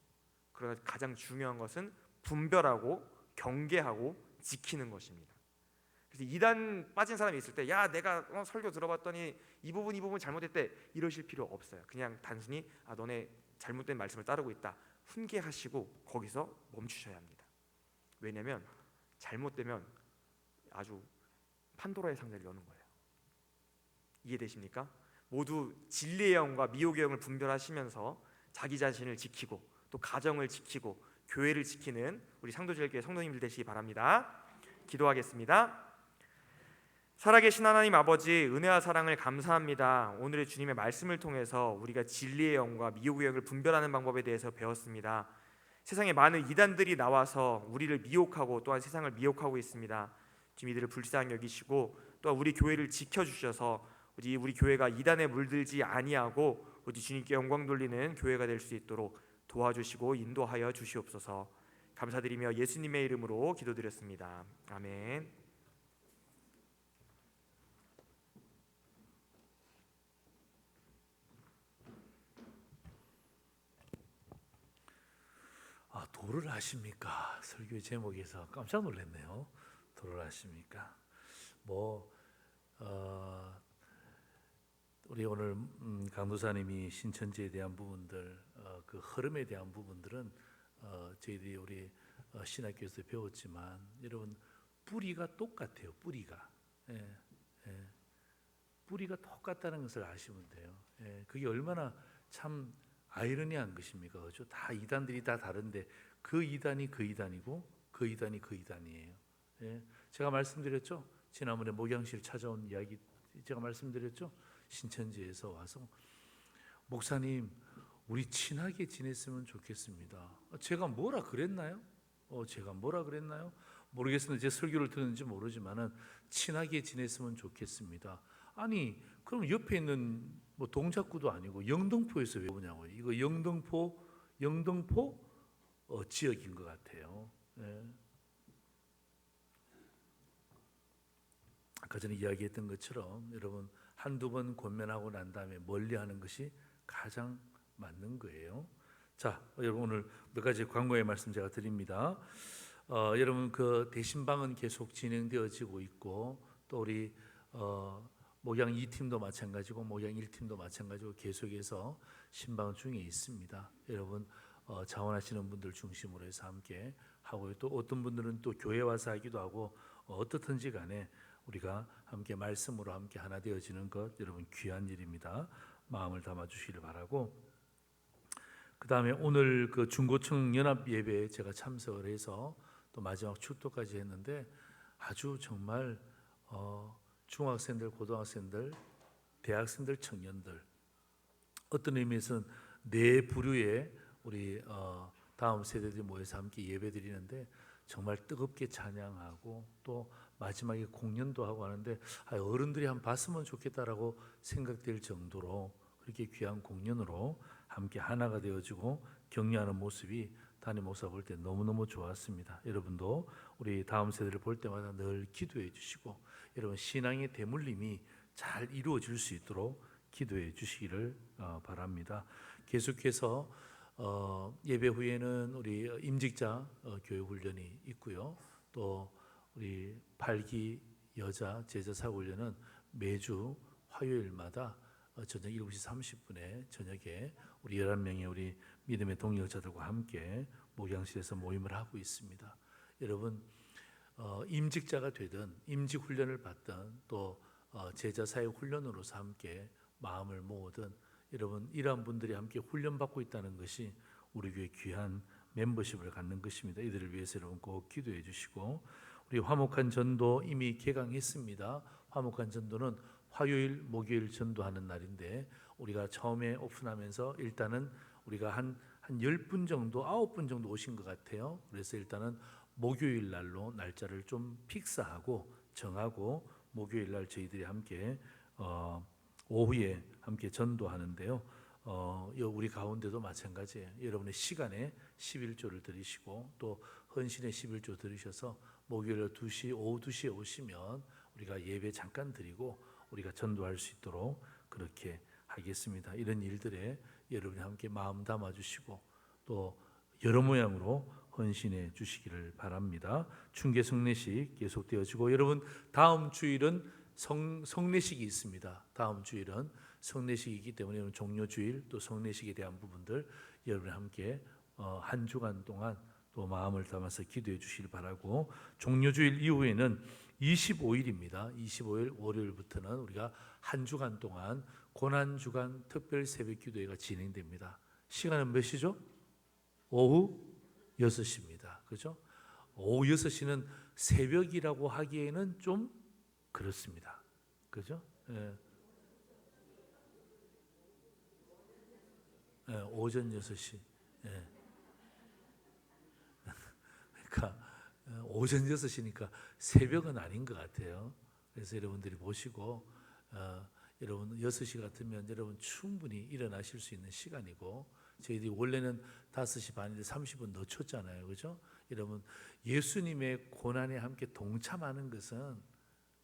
그러나 가장 중요한 것은 분별하고 경계하고 지키는 것입니다. 그래서 이단 빠진 사람이 있을 때 야 내가 설교 들어봤더니 이 부분 잘못했대 이러실 필요 없어요. 그냥 단순히 너네 잘못된 말씀을 따르고 있다 훈계하시고 거기서 멈추셔야 합니다. 왜냐하면 잘못되면 아주 판도라의 상자를 여는 거예요. 이해되십니까? 모두 진리의 영과 미혹의 영을 분별하시면서 자기 자신을 지키고 또 가정을 지키고 교회를 지키는 우리 상도제일교회 성도님들 되시기 바랍니다. 기도하겠습니다. 살아계신 하나님 아버지, 은혜와 사랑을 감사합니다. 오늘의 주님의 말씀을 통해서 우리가 진리의 영과 미혹의 영을 분별하는 방법에 대해서 배웠습니다. 세상에 많은 이단들이 나와서 우리를 미혹하고 또한 세상을 미혹하고 있습니다. 주님 이들을 불쌍히 여기시고 또한 우리 교회를 지켜주셔서 우리 교회가 이단에 물들지 아니하고 우리 주님께 영광 돌리는 교회가 될 수 있도록 도와주시고 인도하여 주시옵소서. 감사드리며 예수님의 이름으로 기도드렸습니다. 아멘. 도를 아십니까? 설교의 제목에서 깜짝 놀랐네요. 도를 아십니까? 우리 오늘 강도사님이 신천지에 대한 부분들, 그 흐름에 대한 부분들은 저희들이 우리 신학교에서 배웠지만 여러분 뿌리가 똑같아요. 뿌리가 뿌리가 똑같다는 것을 아시면 돼요. 그게 얼마나 참 아이러니한 것입니까? 그렇죠? 다 이단들이 다 다른데 그 이단이 그 이단이고 그 이단이 그 이단이에요. 제가 말씀드렸죠. 지난번에 목양실 찾아온 이야기 제가 말씀드렸죠. 신천지에서 와서 목사님 우리 친하게 지냈으면 좋겠습니다. 제가 뭐라 그랬나요? 제가 뭐라 그랬나요? 모르겠습니다. 제 설교를 듣는지 모르지만은 친하게 지냈으면 좋겠습니다. 아니 그럼 옆에 있는 동작구도 아니고 영등포에서 왜 오냐고요. 이거 영등포 지역인 것 같아요. 아까 전에 이야기했던 것처럼 여러분 한두 번 권면하고 난 다음에 멀리하는 것이 가장 맞는 거예요. 자, 여러분 오늘 몇 가지 광고의 말씀 제가 드립니다. 여러분 그 대신방은 계속 진행되어지고 있고 또 우리 목양 2팀도 마찬가지고 목양 1팀도 마찬가지고 계속해서 신방 중에 있습니다. 여러분 자원하시는 분들 중심으로 해서 함께 하고 또 어떤 분들은 또 교회 와서 하기도 하고 어떻든지 간에 우리가 함께 말씀으로 함께 하나 되어지는 것 여러분 귀한 일입니다. 마음을 담아 주시길 바라고 그 다음에 오늘 그 중고청 연합 예배에 제가 참석을 해서 또 마지막 축도까지 했는데 아주 정말 중학생들, 고등학생들, 대학생들, 청년들 어떤 의미에서는 네 부류의 우리 다음 세대들이 모여서 함께 예배드리는데 정말 뜨겁게 찬양하고 또 마지막에 공연도 하고 하는데 어른들이 한번 봤으면 좋겠다라고 생각될 정도로 그렇게 귀한 공연으로 함께 하나가 되어지고 격려하는 모습이 담임 목사 볼 때 너무너무 좋았습니다. 여러분도 우리 다음 세대를 볼 때마다 늘 기도해 주시고 여러분 신앙의 대물림이 잘 이루어질 수 있도록 기도해 주시기를 바랍니다. 계속해서 예배 후에는 우리 임직자 교육 훈련이 있고요. 또 우리 8기 여자 제자 사역 훈련은 매주 화요일마다 저녁 7시 30분에 저녁에 우리 11명의 우리 믿음의 동역자들과 함께 목양실에서 모임을 하고 있습니다. 여러분 임직자가 되든 임직 훈련을 받든 또 제자 사역 훈련으로서 함께 마음을 모으든 여러분 이러한 분들이 함께 훈련받고 있다는 것이 우리 교회 귀한 멤버십을 갖는 것입니다. 이들을 위해서 여러분 꼭 기도해 주시고, 우리 화목한 전도 이미 개강했습니다. 화목한 전도는 화요일, 목요일 전도하는 날인데 우리가 처음에 오픈하면서 일단은 우리가 한 10분 정도, 9분 정도 오신 것 같아요. 그래서 일단은 목요일 날로 날짜를 좀 픽스하고 정하고 목요일 날 저희들이 함께 오후에 함께 전도하는데요. 우리 가운데도 마찬가지예요. 여러분의 시간에 11조를 드리시고 또 헌신의 11조 드리셔서 목요일 2시, 오후 2시에 오시면 우리가 예배 잠깐 드리고 우리가 전도할 수 있도록 그렇게 하겠습니다. 이런 일들에 여러분이 함께 마음 담아주시고 또 여러 모양으로 헌신해 주시기를 바랍니다. 충계 성례식 계속되어지고, 여러분 다음 주일은 성례식이 있습니다. 다음 주일은 성례식이기 때문에 종료주일 또 성례식에 대한 부분들 여러분이 함께 한 주간 동안 또 마음을 담아서 기도해 주시길 바라고, 종료주일 이후에는 25일입니다. 25일 월요일부터는 우리가 한 주간 동안 고난주간 특별 새벽 기도회가 진행됩니다. 시간은 몇 시죠? 오후 6시입니다. 그죠? 오후 6시는 새벽이라고 하기에는 좀 그렇습니다. 그죠? 예. 예, 오전 6시. 예. 그러니까 오전 6시니까 새벽은 아닌 것 같아요. 그래서 여러분들이 보시고 여러분 6시 같으면 여러분 충분히 일어나실 수 있는 시간이고, 저희들이 원래는 5시 반인데 30분 늦췄잖아요. 그죠? 여러분 예수님의 고난에 함께 동참하는 것은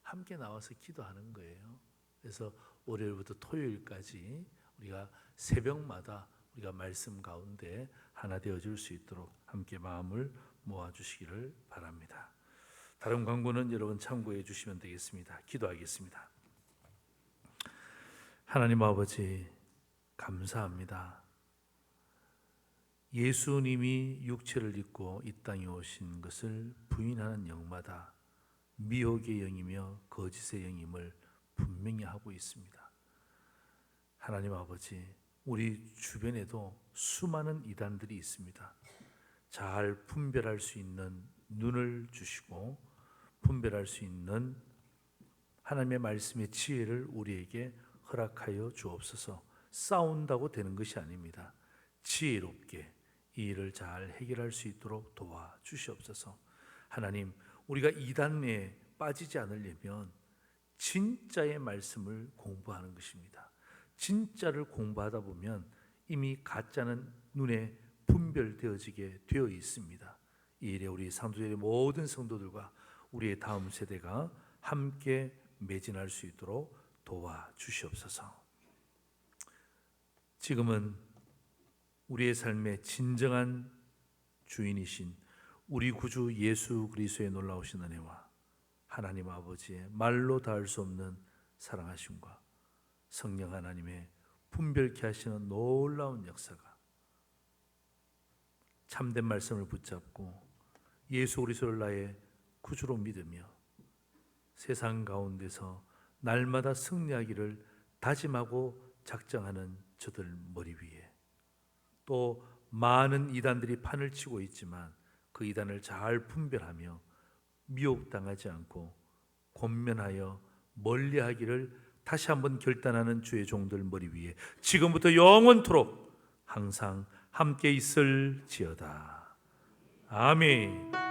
함께 나와서 기도하는 거예요. 그래서 월요일부터 토요일까지 우리가 새벽마다 우리가 말씀 가운데 하나 되어줄 수 있도록 함께 마음을 모아주시기를 바랍니다. 다른 광고는 여러분 참고해 주시면 되겠습니다. 기도하겠습니다. 하나님 아버지 감사합니다. 예수님이 육체를 입고 이 땅에 오신 것을 부인하는 영마다 미혹의 영이며 거짓의 영임을 분명히 하고 있습니다. 하나님 아버지, 우리 주변에도 수많은 이단들이 있습니다. 잘 분별할 수 있는 눈을 주시고 분별할 수 있는 하나님의 말씀의 지혜를 우리에게 허락하여 주옵소서. 싸운다고 되는 것이 아닙니다. 지혜롭게 이 일을 잘 해결할 수 있도록 도와주시옵소서. 하나님, 우리가 이단에 빠지지 않으려면 진짜의 말씀을 공부하는 것입니다. 진짜를 공부하다 보면 이미 가짜는 눈에 분별되어지게 되어 있습니다. 이 일에 우리 상도절의 모든 성도들과 우리의 다음 세대가 함께 매진할 수 있도록 도와주시옵소서. 지금은 우리의 삶의 진정한 주인이신 우리 구주 예수 그리스도의 놀라우신 은혜와 하나님 아버지의 말로 닿을 수 없는 사랑하심과 성령 하나님의 분별케 하시는 놀라운 역사가 참된 말씀을 붙잡고 예수 그리스도를 나의 구주로 믿으며 세상 가운데서 날마다 승리하기를 다짐하고 작정하는 저들 머리 위에, 또 많은 이단들이 판을 치고 있지만 그 이단을 잘 분별하며 미혹당하지 않고 권면하여 멀리하기를 다시 한번 결단하는 주의 종들 머리 위에 지금부터 영원토록 항상 함께 있을지어다. 아멘.